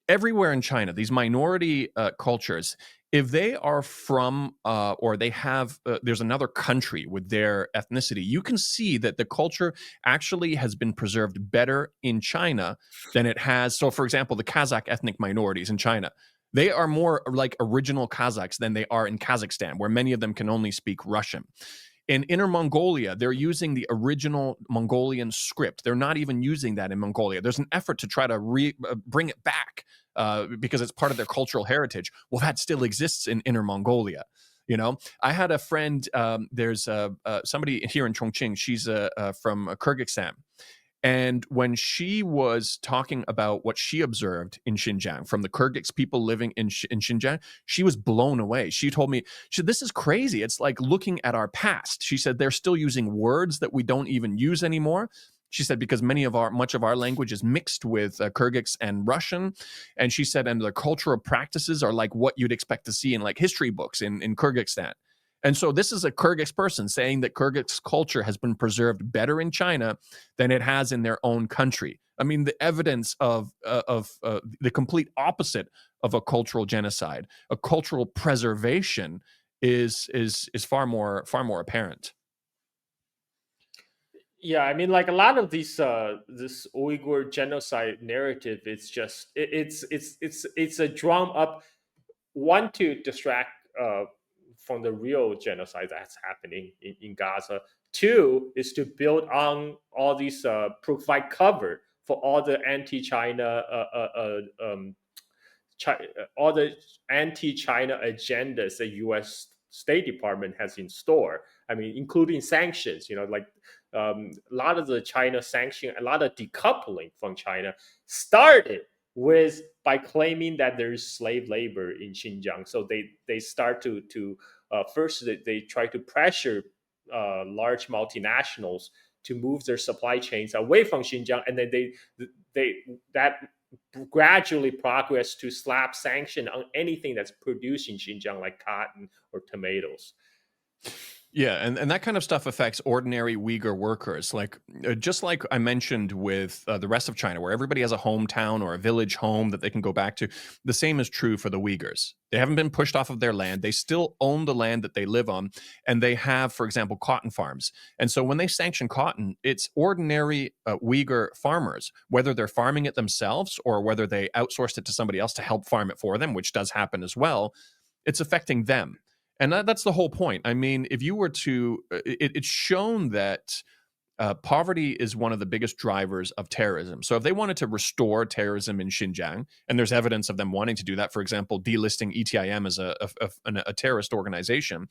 everywhere in China, these minority cultures, if they are from or they have, there's another country with their ethnicity, you can see that the culture actually has been preserved better in China than it has. So, for example, the Kazakh ethnic minorities in China, they are more like original Kazakhs than they are in Kazakhstan, where many of them can only speak Russian. In Inner Mongolia, they're using the original Mongolian script. They're not even using that in Mongolia. There's an effort to try to bring it back because it's part of their cultural heritage. Well, that still exists in Inner Mongolia. You know, I had a friend. There's somebody here in Chongqing. She's from Kyrgyzstan, and when she was talking about what she observed in Xinjiang from the Kyrgyz people living in Xinjiang, she was blown away. She told me, she said, this is crazy. It's like looking at our past. She said, they're still using words that we don't even use anymore. She said, because much of our language is mixed with Kyrgyz and Russian. And she said, and their cultural practices are like what you'd expect to see in like history books in Kyrgyzstan. And so this is a Kyrgyz person saying that Kyrgyz culture has been preserved better in China than it has in their own country. I mean, the evidence of the complete opposite of a cultural genocide, a cultural preservation, is far more apparent. Yeah, I mean, like a lot of these this Uyghur genocide narrative, it's just it's a drum up, one, to distract from the real genocide that's happening in Gaza. Two is to build on all these provide cover for all the anti-China all the anti-China agendas the U.S. State Department has in store. I mean, including sanctions. You know, like a lot of the China sanction, a lot of decoupling from China started with by claiming that there is slave labor in Xinjiang. So they start to first they try to pressure large multinationals to move their supply chains away from Xinjiang, and then they that gradually progress to slap sanction on anything that's produced in Xinjiang, like cotton or tomatoes. Yeah, and that kind of stuff affects ordinary Uyghur workers. Like, just like I mentioned with the rest of China, where everybody has a hometown or a village home that they can go back to, the same is true for the Uyghurs. They haven't been pushed off of their land. They still own the land that they live on, and they have, for example, cotton farms. And so when they sanction cotton, it's ordinary Uyghur farmers, whether they're farming it themselves or whether they outsourced it to somebody else to help farm it for them, which does happen as well. It's affecting them. And that's the whole point. I mean, if you were to, it's shown that poverty is one of the biggest drivers of terrorism. So if they wanted to restore terrorism in Xinjiang, and there's evidence of them wanting to do that, for example, delisting ETIM as a terrorist organization,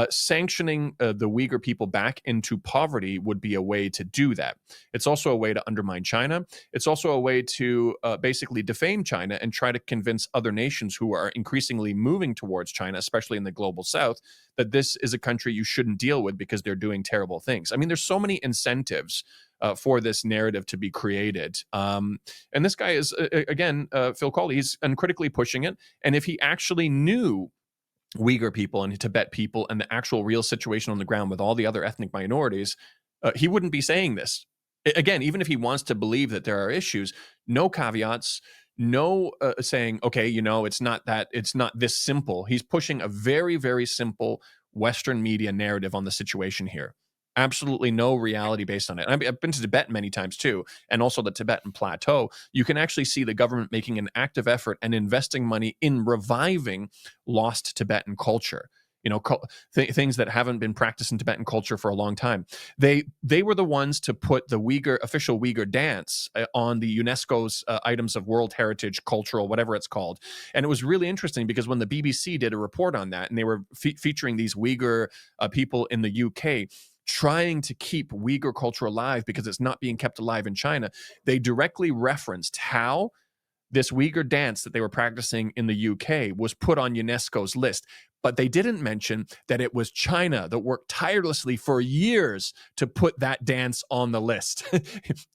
sanctioning the Uyghur people back into poverty would be a way to do that. It's also a way to undermine China. It's also a way to basically defame China and try to convince other nations who are increasingly moving towards China, especially in the global south, that this is a country you shouldn't deal with because they're doing terrible things. I mean, there's so many incentives for this narrative to be created. And this guy is, again, Phil Colley, he's uncritically pushing it. And if he actually knew Uyghur people and Tibet people and the actual real situation on the ground with all the other ethnic minorities, he wouldn't be saying this. Again, even if he wants to believe that there are issues, no caveats, no saying, okay, it's not this simple. He's pushing a very, very simple Western media narrative on the situation here. Absolutely no reality based on it. I've been to Tibet many times too, and also the Tibetan plateau. You can actually see the government making an active effort and investing money in reviving lost Tibetan culture. Things that haven't been practiced in Tibetan culture for a long time. They were the ones to put the official Uyghur dance on the UNESCO's items of World Heritage, cultural, whatever it's called. And it was really interesting because when the BBC did a report on that, and they were featuring these Uyghur people in the UK, trying to keep Uyghur culture alive because it's not being kept alive in China, they directly referenced how this Uyghur dance that they were practicing in the UK was put on UNESCO's list. But they didn't mention that it was China that worked tirelessly for years to put that dance on the list.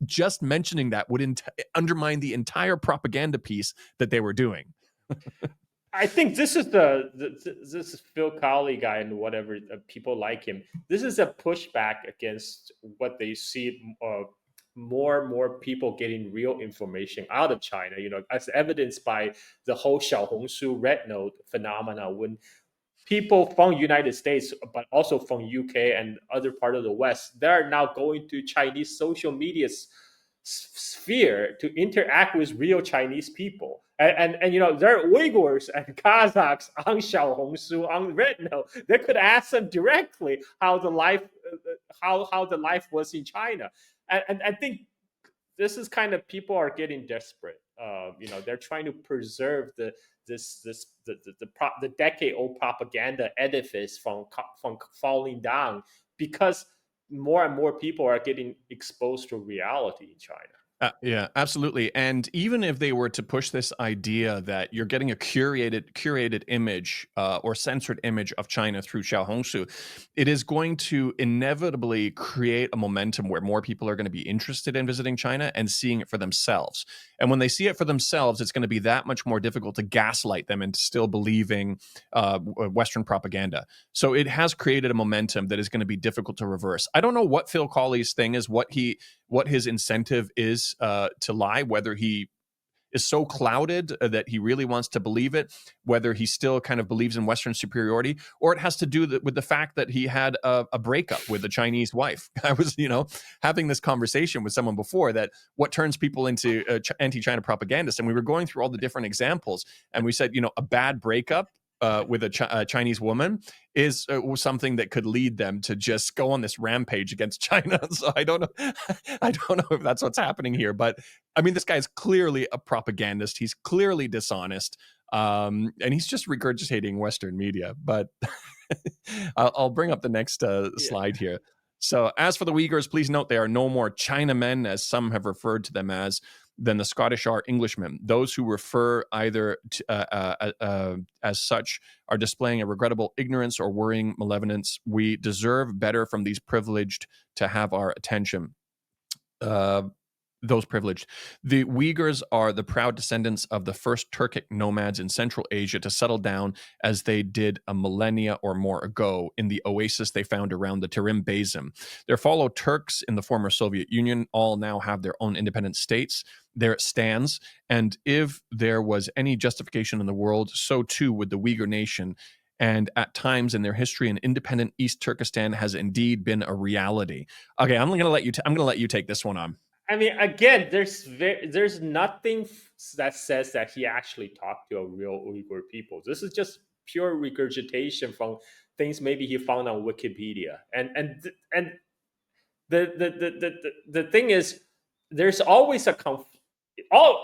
Just mentioning that would undermine the entire propaganda piece that they were doing. I think this is this is Phil Colley guy and whatever people like him. This is a pushback against what they see. More and more people getting real information out of China, as evidenced by the whole Xiaohongshu red note phenomena, when people from United States, but also from UK and other part of the West, they are now going to Chinese social media sphere to interact with real Chinese people. And you know, there are Uyghurs and Kazakhs on Xiaohongshu, on Redno. They could ask them directly how the life how the life was in China. And I think this is kind of, people are getting desperate. You know, they're trying to preserve the decade old propaganda edifice from falling down, because more and more people are getting exposed to reality in China. Yeah, absolutely. And even if they were to push this idea that you're getting a curated image or censored image of China through Xiaohongshu, it is going to inevitably create a momentum where more people are going to be interested in visiting China and seeing it for themselves. And when they see it for themselves, it's going to be that much more difficult to gaslight them into still believing Western propaganda. So it has created a momentum that is going to be difficult to reverse. I don't know what Phil Colley's thing is, what his incentive is to lie, whether he is so clouded that he really wants to believe it, whether he still kind of believes in Western superiority, or it has to do with the fact that he had a breakup with a Chinese wife. I was, having this conversation with someone before, that what turns people into anti-China propagandists, and we were going through all the different examples, and we said, a bad breakup with a Chinese woman is something that could lead them to just go on this rampage against China. So I don't know, I don't know if that's what's happening here, but I mean, this guy's clearly a propagandist. He's clearly dishonest, and he's just regurgitating Western media. But I'll bring up the next slide here. So as for the Uyghurs, please note they are no more Chinamen, as some have referred to them as, than the Scottish are Englishmen. Those who refer either to, as such are displaying a regrettable ignorance or worrying malevolence. We deserve better from these privileged to have our attention. Those privileged. The Uyghurs are the proud descendants of the first Turkic nomads in Central Asia to settle down, as they did a millennia or more ago, in the oasis they found around the Tarim Basin. Their fellow Turks in the former Soviet Union all now have their own independent states. There it stands, and if there was any justification in the world, so too would the Uyghur nation. And at times in their history, an independent East Turkestan has indeed been a reality. Okay, I'm going to let you take this one on. I mean, again, there's nothing that says that he actually talked to a real Uyghur people. This is just pure regurgitation from things maybe he found on Wikipedia. And the thing is, there's always a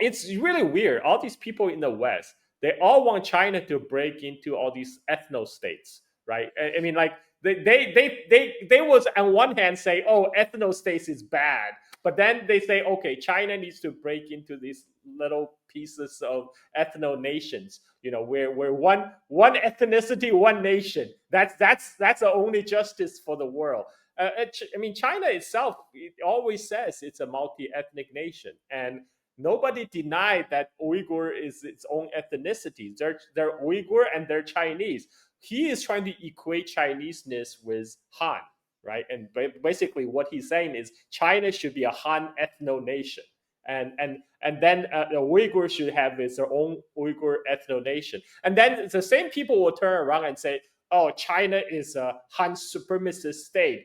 it's really weird. All these people in the West, they all want China to break into all these ethno states, right? I mean, like they was on one hand say, oh, ethno states is bad, but then they say, okay, China needs to break into these little pieces of ethno nations, where one ethnicity, one nation. That's the only justice for the world. I mean, China itself, it always says it's a multi-ethnic nation, and nobody denied that Uyghur is its own ethnicity. They're Uyghur and they're Chinese. He is trying to equate Chineseness with Han, right? And basically, what he's saying is China should be a Han ethno nation, and then the Uyghur should have their own Uyghur ethno nation. And then the same people will turn around and say, oh, China is a Han supremacist state.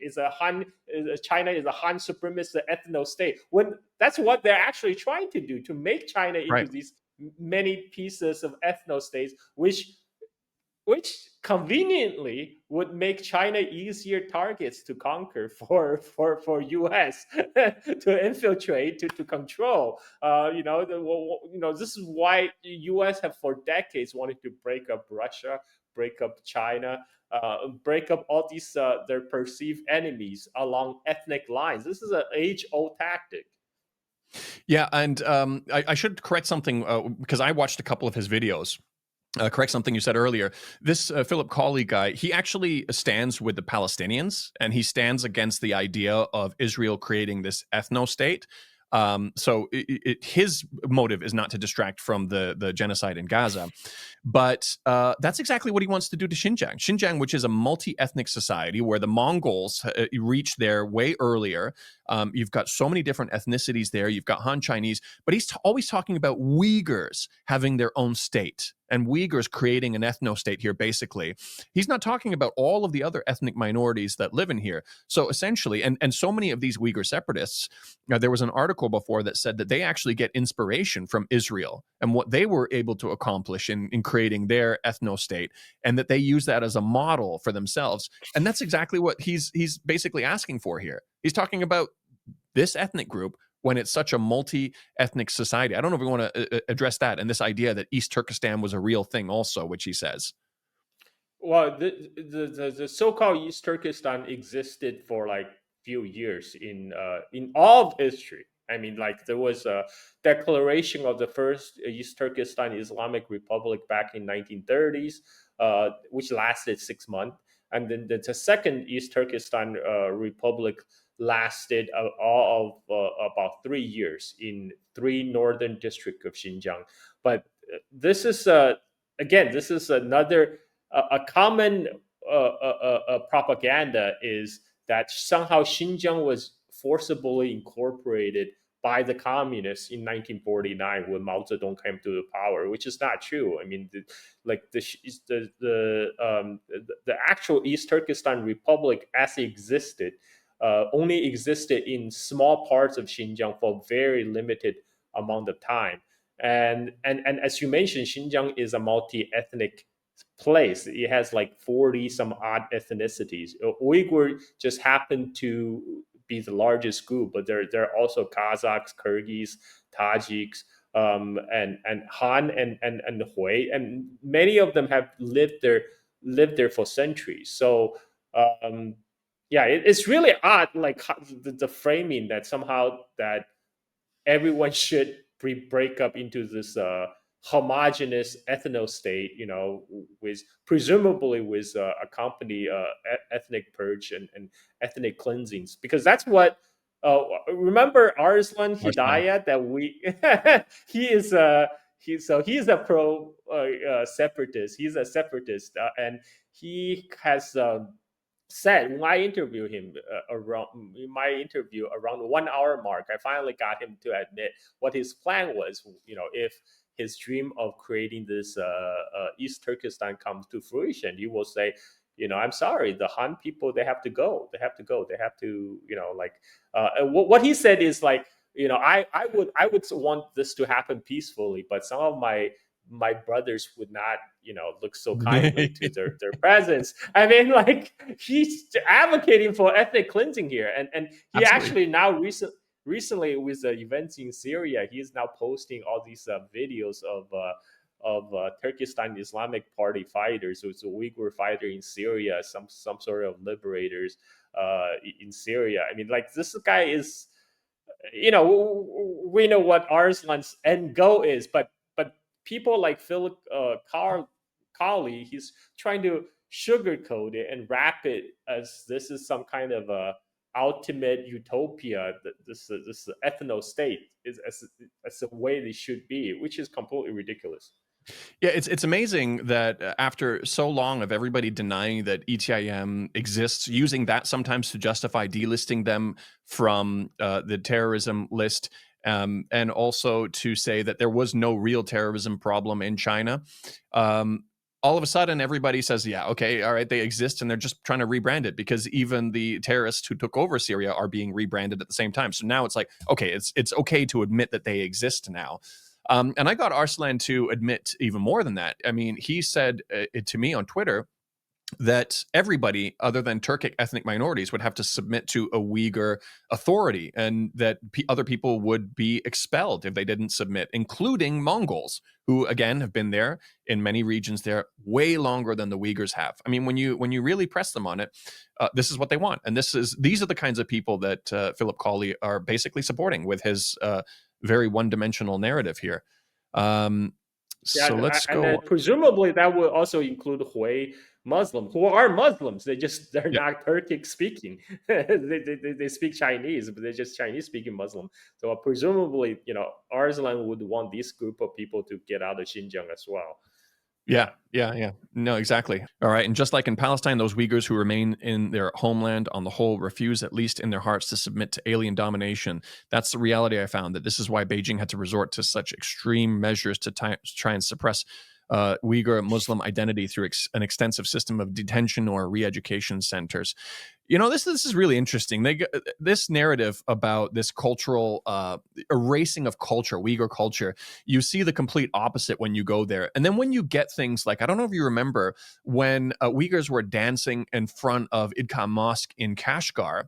China is a Han supremacist ethno state. When that's what they're actually trying to do, to make China into these many pieces of ethno states, which conveniently would make China easier targets to conquer for US to infiltrate, to control. This is why the US have for decades wanted to break up Russia, break up China, break up all these their perceived enemies along ethnic lines. This is an age-old tactic. Yeah, and I should correct something because I watched a couple of his videos. Correct something you said earlier. This Philip Colley guy, he actually stands with the Palestinians, and he stands against the idea of Israel creating this ethno state. So his motive is not to distract from the genocide in Gaza. But that's exactly what he wants to do to Xinjiang. Xinjiang, which is a multi-ethnic society where the Mongols reached there way earlier. You've got so many different ethnicities there. You've got Han Chinese, but he's always talking about Uyghurs having their own state and Uyghurs creating an ethno-state here, basically. He's not talking about all of the other ethnic minorities that live in here. So essentially, and so many of these Uyghur separatists, there was an article before that said that they actually get inspiration from Israel and what they were able to accomplish in creating their ethno-state, and that they use that as a model for themselves. And that's exactly what he's basically asking for here. He's talking about this ethnic group when it's such a multi-ethnic society. I don't know if we want to address that and this idea that East Turkestan was a real thing also, which he says. Well, the so-called East Turkestan existed for like few years in all of history. I mean, like there was a declaration of the first East Turkestan Islamic Republic back in 1930s, which lasted 6 months, and then the second East Turkestan Republic lasted all of about 3 years in three northern districts of Xinjiang. But this is again, this is another a common propaganda is that somehow Xinjiang was forcibly incorporated by the communists in 1949 when Mao Zedong came to the power, which is not true. I mean, the actual East Turkestan Republic as it existed only existed in small parts of Xinjiang for very limited amount of time. And as you mentioned, Xinjiang is a multi-ethnic place. It has like 40 some odd ethnicities. Uyghur just happen to be the largest group, but there are also Kazakhs, Kyrgyz, Tajiks, and Han and Hui, and many of them have lived there for centuries. So yeah, it's really odd, like the framing that somehow that everyone should break up into this homogenous ethno state, you know, with presumably with accompany ethnic purge and ethnic cleansings, because that's what. Remember Arslan Arslan. Hidayat that we he is he's a pro separatist. He's a separatist, and he has said when I interviewed him around in my interview around the 1 hour mark, I finally got him to admit what his plan was. You know, if his dream of creating this East Turkestan comes to fruition, he will say, you know, I'm sorry, the Han people, they have to go. They have to go. They have to, you know, like what he said is like, you know, I would want this to happen peacefully, but some of my brothers would not, you know, look so kindly to their presence. I mean, like he's advocating for ethnic cleansing here, and he Absolutely. actually now recently with the events in Syria, he is now posting all these videos of Turkestan Islamic Party fighters. So it's a Uyghur fighter in Syria, some sort of liberators in Syria. I mean, like this guy is, you know, we know what Arslan's end goal is, but people like Philip Colley, he's trying to sugarcoat it and wrap it as this is some kind of a ultimate utopia. That this ethno state is as the way they should be, which is completely ridiculous. Yeah, it's amazing that after so long of everybody denying that ETIM exists, using that sometimes to justify delisting them from the terrorism list, and also to say that there was no real terrorism problem in China. All of a sudden, everybody says, yeah, okay, all right, they exist, and they're just trying to rebrand it because even the terrorists who took over Syria are being rebranded at the same time. So now it's like, okay, it's okay to admit that they exist now. And I got Arslan to admit even more than that. I mean, he said to me on Twitter that everybody other than Turkic ethnic minorities would have to submit to a Uyghur authority, and that other people would be expelled if they didn't submit, including Mongols, who again have been there in many regions there way longer than the Uyghurs have. I mean, when you really press them on it, this is what they want, and these are the kinds of people that Philip Colley are basically supporting with his very one-dimensional narrative here. So Yeah, let's and go. presumably that will also include Hui Muslim, who are Muslims. They're Yeah, not Turkic speaking. They speak Chinese, but they're just Chinese speaking Muslim. So presumably, you know, Arslan would want this group of people to get out of Xinjiang as well. Yeah, yeah, yeah. No, exactly. All right. And just like in Palestine, those Uyghurs who remain in their homeland on the whole refuse, at least in their hearts, to submit to alien domination. That's the reality I found, that this is why Beijing had to resort to such extreme measures to try and suppress Uyghur Muslim identity through an extensive system of detention or re-education centers. This is really interesting. This narrative about this cultural erasing of culture, Uyghur culture, you see the complete opposite when you go there. And then when you get things like, I don't know if you remember when Uyghurs were dancing in front of Idka Mosque in Kashgar,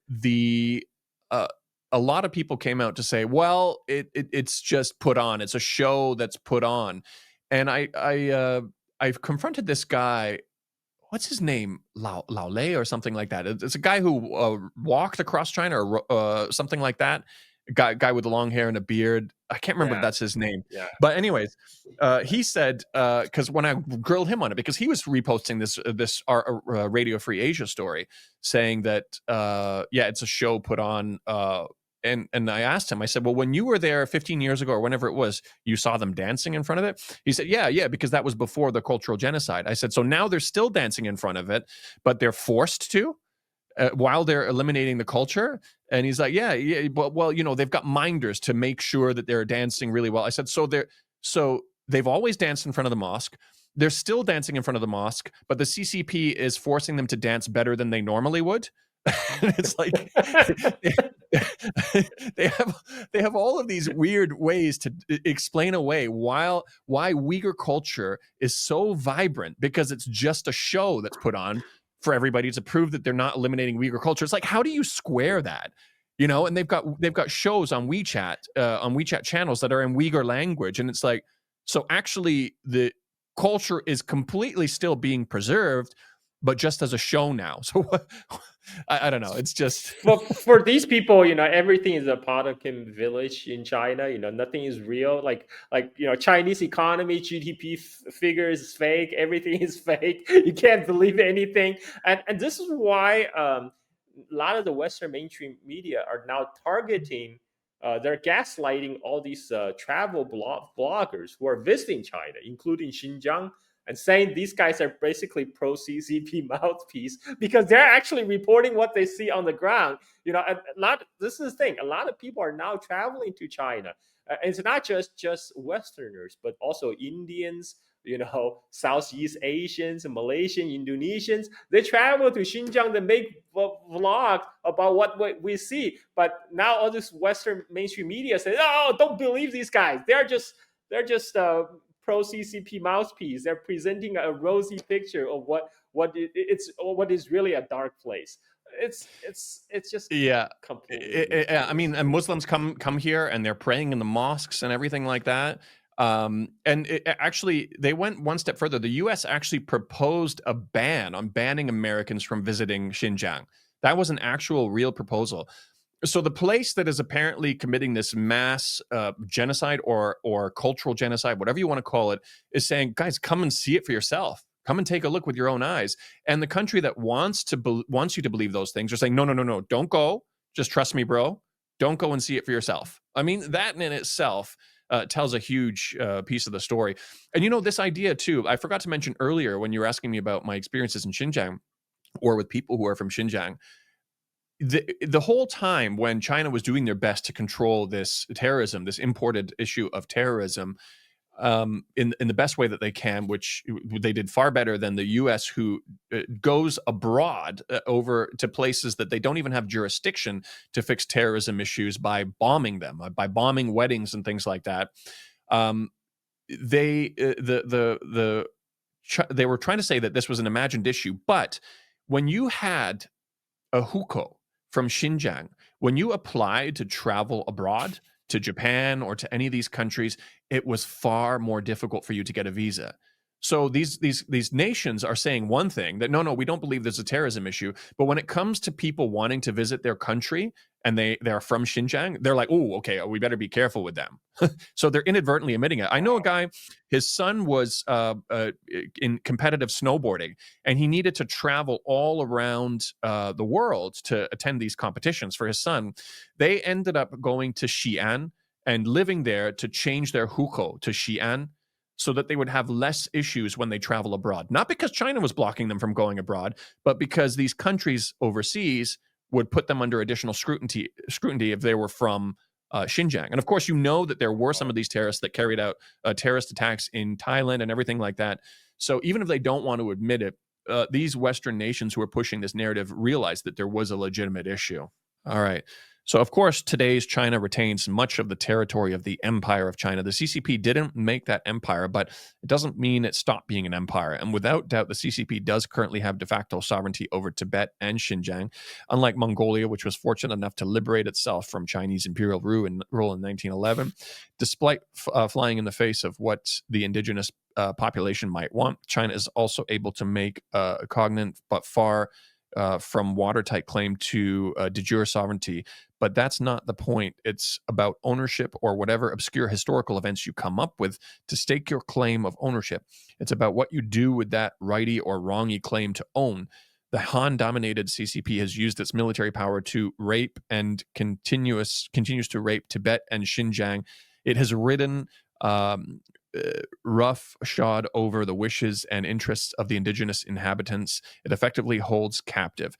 the a lot of people came out to say, well, it's just put on. It's a show that's put on. And I've confronted this guy. What's his name? Lao Lei or something like that. It's a guy who walked across China or something like that. Guy with the long hair and a beard. I can't remember if Yeah, that's his name. yeah. But anyways, he said, because when I grilled him on it, because he was reposting this Radio Free Asia story, saying that yeah, it's a show put on. And I asked him, I said, well, when you were there 15 years ago or whenever it was, you saw them dancing in front of it? He said, yeah, because that was before the cultural genocide. I said, so now they're still dancing in front of it, but they're forced to while they're eliminating the culture. And he's like, yeah, well, they've got minders to make sure that they're dancing really well. I said, so they've always danced in front of the mosque. They're still dancing in front of the mosque, but the CCP is forcing them to dance better than they normally would. It's like they have all of these weird ways to explain away why Uyghur culture is so vibrant, because it's just a show that's put on for everybody to prove that they're not eliminating Uyghur culture. It's like, how do you square that? And they've got shows on WeChat channels that are in Uyghur language, and it's like, so actually the culture is completely still being preserved, but just as a show now. So I don't know. It's just For these people, everything is a Potemkin village in China. Nothing is real. Chinese economy, GDP figures is fake. Everything is fake. You can't believe anything. And this is why a lot of the Western mainstream media are now targeting. They're gaslighting all these travel bloggers who are visiting China, including Xinjiang, and saying these guys are basically pro CCP mouthpiece because they're actually reporting what they see on the ground. This is the thing. A lot of people are now traveling to China. It's not just Westerners, but also Indians, Southeast Asians, Malaysian, Indonesians. They travel to Xinjiang to make vlog about what we see. But now all this Western mainstream media says, "Oh, don't believe these guys. They're just pro CCP mouthpiece. They're presenting a rosy picture of what is really a dark place." It's just yeah. completely I mean, ridiculous. and Muslims come here and they're praying in the mosques and everything like that. And actually, they went one step further. The U.S. actually proposed a ban on banning Americans from visiting Xinjiang. That was an actual real proposal. So the place that is apparently committing this mass genocide or cultural genocide, whatever you want to call it, is saying, guys, come and see it for yourself. Come and take a look with your own eyes. And the country that wants you to believe those things are saying, no, don't go. Just trust me, bro. Don't go and see it for yourself. I mean, that in itself tells a huge piece of the story. And this idea too, I forgot to mention earlier when you were asking me about my experiences in Xinjiang or with people who are from Xinjiang. The whole time when China was doing their best to control this terrorism, this imported issue of terrorism, in the best way that they can, which they did far better than the U.S., who goes abroad over to places that they don't even have jurisdiction to fix terrorism issues by bombing them, by bombing weddings and things like that. They they were trying to say that this was an imagined issue, but when you had a hukou from Xinjiang, when you applied to travel abroad to Japan or to any of these countries, it was far more difficult for you to get a visa. So these nations are saying one thing, that no, we don't believe there's a terrorism issue. But when it comes to people wanting to visit their country and they're from Xinjiang, they're like, oh, okay, we better be careful with them. So they're inadvertently admitting it. I know a guy, his son was in competitive snowboarding, and he needed to travel all around the world to attend these competitions for his son. They ended up going to Xi'an and living there to change their hukou to Xi'an. so that they would have less issues when they travel abroad. Not because China was blocking them from going abroad, but because these countries overseas would put them under additional scrutiny if they were from Xinjiang. And of course, you know that there were some of these terrorists that carried out terrorist attacks in Thailand and everything like that. So even if they don't want to admit it, these Western nations who are pushing this narrative realize that there was a legitimate issue. All right. So, of course, today's China retains much of the territory of the Empire of China. The CCP didn't make that empire, but it doesn't mean it stopped being an empire. And without doubt, the CCP does currently have de facto sovereignty over Tibet and Xinjiang, unlike Mongolia, which was fortunate enough to liberate itself from Chinese imperial rule in 1911. Despite flying in the face of what the indigenous population might want, China is also able to make a cognate but far from watertight claim to de jure sovereignty. But that's not the point. It's about ownership or whatever obscure historical events you come up with to stake your claim of ownership. It's about what you do with that righty or wrongy claim to own. The Han-dominated CCP has used its military power to rape and continues to rape Tibet and Xinjiang. It has ridden roughshod over the wishes and interests of the indigenous inhabitants. It effectively holds captive.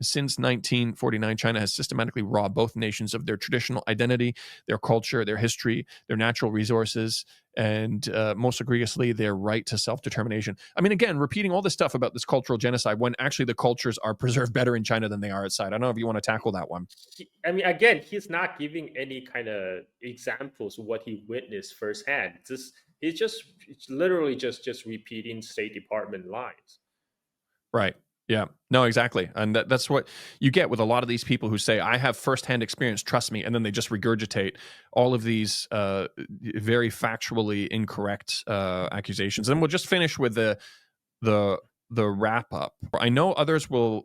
Since 1949, China has systematically robbed both nations of their traditional identity, their culture, their history, their natural resources, and most egregiously, their right to self-determination. I mean, again, repeating all this stuff about this cultural genocide when actually the cultures are preserved better in China than they are outside. I don't know if you want to tackle that one. I mean, again, he's not giving any kind of examples of what he witnessed firsthand. He's literally just repeating State Department lines. Right. Yeah, no, exactly. And that's what you get with a lot of these people who say, I have firsthand experience, trust me. And then they just regurgitate all of these very factually incorrect accusations. And we'll just finish with the wrap up. I know others will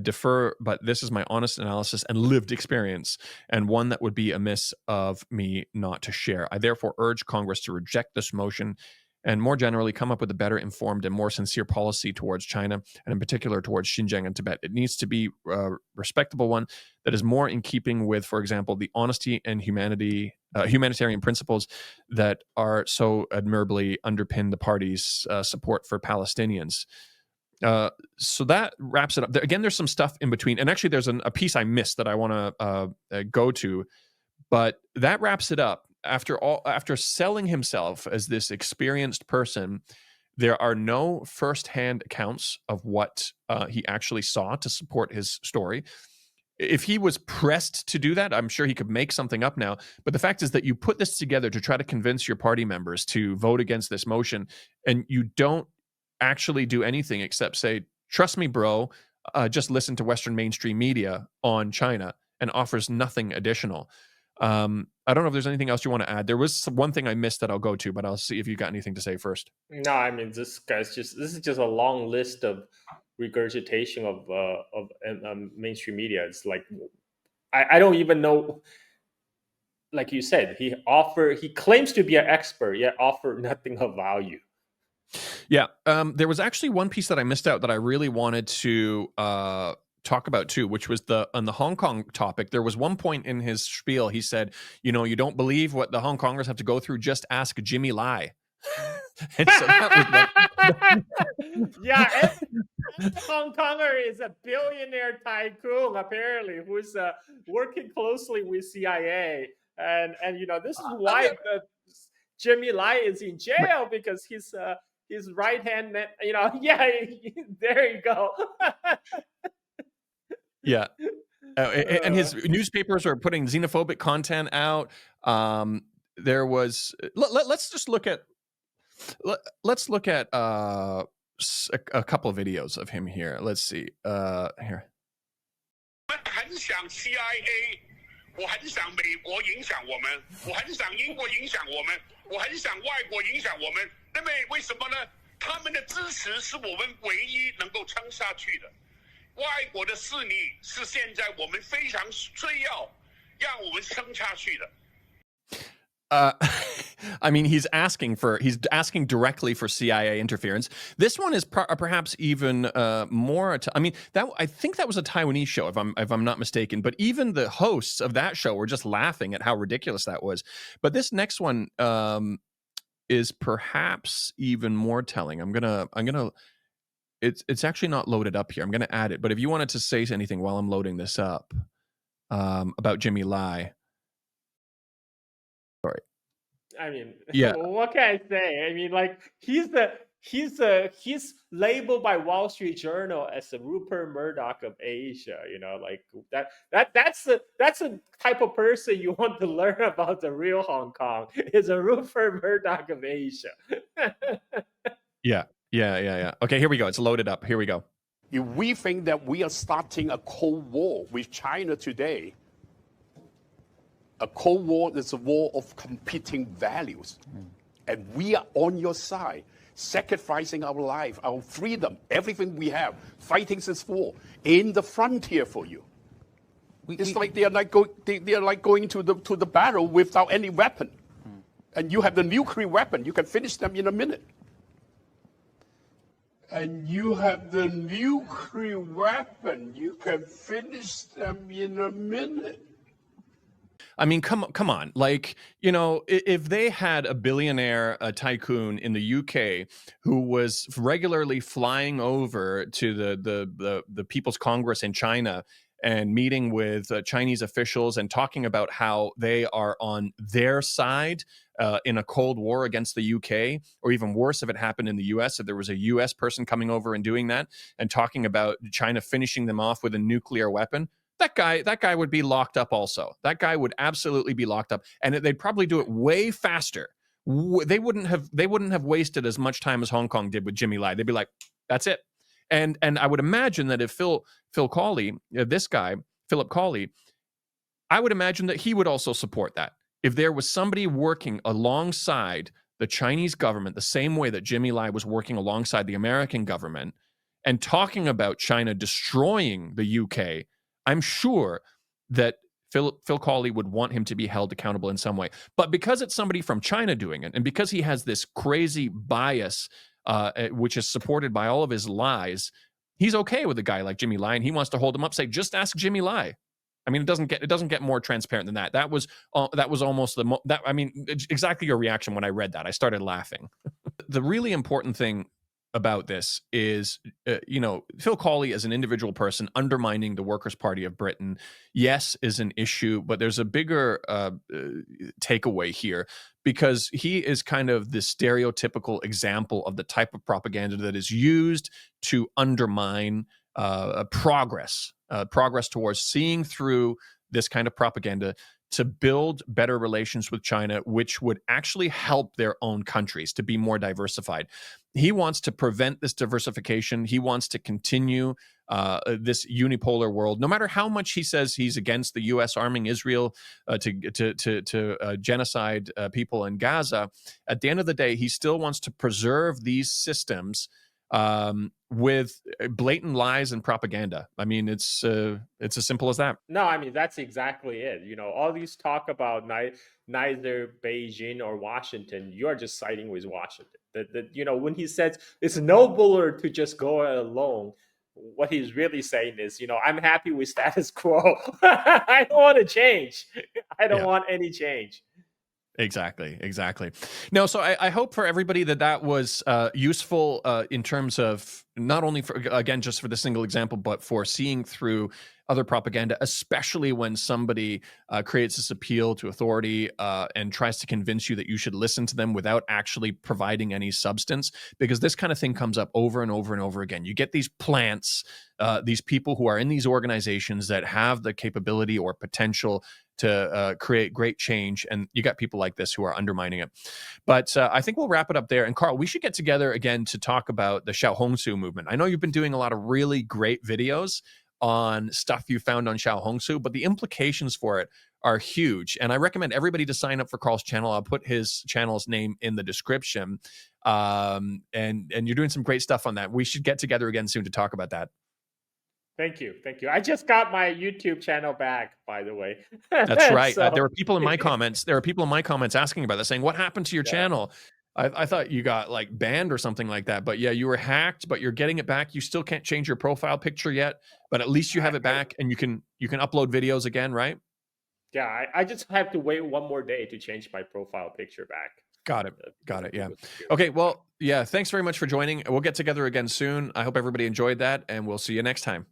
defer, but this is my honest analysis and lived experience, and one that would be amiss of me not to share. I therefore urge Congress to reject this motion and more generally come up with a better informed and more sincere policy towards China, and in particular towards Xinjiang and Tibet. It needs to be a respectable one that is more in keeping with, for example, the honesty and humanitarian principles that are so admirably underpin the party's support for Palestinians. So that wraps it up. Again, there's some stuff in between. And actually, there's a piece I missed that I want to go to. But that wraps it up. After selling himself as this experienced person, there are no firsthand accounts of what he actually saw to support his story. If he was pressed to do that, I'm sure he could make something up now. But the fact is that you put this together to try to convince your party members to vote against this motion, and you don't actually do anything except say, trust me, bro, just listen to Western mainstream media on China, and offers nothing additional. I don't know if there's anything else you want to add. There was one thing I missed that I'll go to, but I'll see if you got anything to say first. No, I mean, this is just a long list of regurgitation of mainstream media. It's like I don't even know. Like you said, he claims to be an expert, yet offer nothing of value. Yeah, there was actually one piece that I missed out that I really wanted to talk about too, which was on the Hong Kong topic. There was one point in his spiel he said, you don't believe what the Hong Kongers have to go through, just ask Jimmy Lai. And so that was yeah, and Hong Konger is a billionaire tycoon apparently who's working closely with CIA, and this is why Jimmy Lai is in jail, because his right hand man. Yeah, there you go. Yeah. And his newspapers are putting xenophobic content out. There was let's just look at a couple of videos of him here. Let's see. Here. 很想 CIA， 我很想美国影响我们，我很想英国影响我们，我很想外国影响我们。那么为什么呢？他们的支持是我们唯一能够撑下去的。外国的势力是现在我们非常需要让我们撑下去的。I mean, he's asking directly for CIA interference. This one is perhaps even more. I think that was a Taiwanese show, if I'm not mistaken. But even the hosts of that show were just laughing at how ridiculous that was. But this next one, is perhaps even more telling. I'm gonna it's actually not loaded up here. I'm gonna add it, but if you wanted to say anything while I'm loading this up about Jimmy Lai. Sorry. I mean, Yeah. what can I say? I mean, like he's labeled by Wall Street Journal as the Rupert Murdoch of Asia. You know, like that's the type of person you want to learn about the real Hong Kong. Is a Rupert Murdoch of Asia. Yeah. Okay, here we go. It's loaded up. Here we go. If we think that we are starting a Cold War with China today, a Cold War is a war of competing values. And we are on your side, sacrificing our life, our freedom, everything we have, fighting this war in the frontier for you. It's like they are like going to the battle without any weapon. And you have the nuclear weapon. You can finish them in a minute. And you have the nuclear weapon. You can finish them in a minute. I mean, come on. Like, you know, if they had a billionaire, a tycoon in the UK who was regularly flying over to the People's Congress in China and meeting with Chinese officials and talking about how they are on their side in a Cold War against the UK, or even worse if it happened in the US, if there was a US person coming over and doing that and talking about China finishing them off with a nuclear weapon, that guy would be locked up also. That guy would absolutely be locked up, and they'd probably do it way faster. They wouldn't have wasted as much time as Hong Kong did with Jimmy Lai. They'd be like, that's it. And I would imagine that if Phil Colley, this guy, Philip Colley, I would imagine that he would also support that. If there was somebody working alongside the Chinese government the same way that Jimmy Lai was working alongside the American government and talking about China destroying the UK, I'm sure that Phil Colley would want him to be held accountable in some way. But because it's somebody from China doing it, and because he has this crazy bias, which is supported by all of his lies, he's okay with a guy like Jimmy Lai, and he wants to hold him up, say, just ask Jimmy Lai. I mean, it doesn't get more transparent than that. That was almost exactly your reaction when I read that. I started laughing. The really important thing about this is, Phil Colley as an individual person undermining the Workers' Party of Britain, yes, is an issue, but there's a bigger takeaway here, because he is kind of the stereotypical example of the type of propaganda that is used to undermine progress towards seeing through this kind of propaganda to build better relations with China, which would actually help their own countries to be more diversified. He wants to prevent this diversification. He wants to continue this unipolar world, no matter how much he says he's against the U.S. arming Israel to genocide people in Gaza. At the end of the day, he still wants to preserve these systems with blatant lies and propaganda. I mean, it's as simple as that. No, I mean, that's exactly it. You know, all these talk about neither Beijing or Washington, you're just siding with Washington. When he says it's nobler to just go alone, what he's really saying is, I'm happy with status quo. I don't want to change. I don't want any change. Exactly. No, so I hope for everybody that was useful in terms of not only just for the single example, but for seeing through other propaganda, especially when somebody creates this appeal to authority and tries to convince you that you should listen to them without actually providing any substance, because this kind of thing comes up over and over and over again. You get these plants, these people who are in these organizations that have the capability or potential to create great change, and you got people like this who are undermining it. But I think we'll wrap it up there. And Carl, we should get together again to talk about the Xiaohongshu movement. I know you've been doing a lot of really great videos on stuff you found on Xiaohongshu, but the implications for it are huge. And I recommend everybody to sign up for Carl's channel. I'll put his channel's name in the description. And you're doing some great stuff on that. We should get together again soon to talk about that. Thank you. I just got my YouTube channel back, by the way. That's right. There were people in my comments. Asking about this, saying, "What happened to your channel?" I thought you got like banned or something like that. But yeah, you were hacked. But you're getting it back. You still can't change your profile picture yet, but at least you have it back, and you can upload videos again, right? Yeah, I just have to wait one more day to change my profile picture back. Got it. Got it. Yeah. With security. Okay. Well, yeah. Thanks very much for joining. We'll get together again soon. I hope everybody enjoyed that, and we'll see you next time.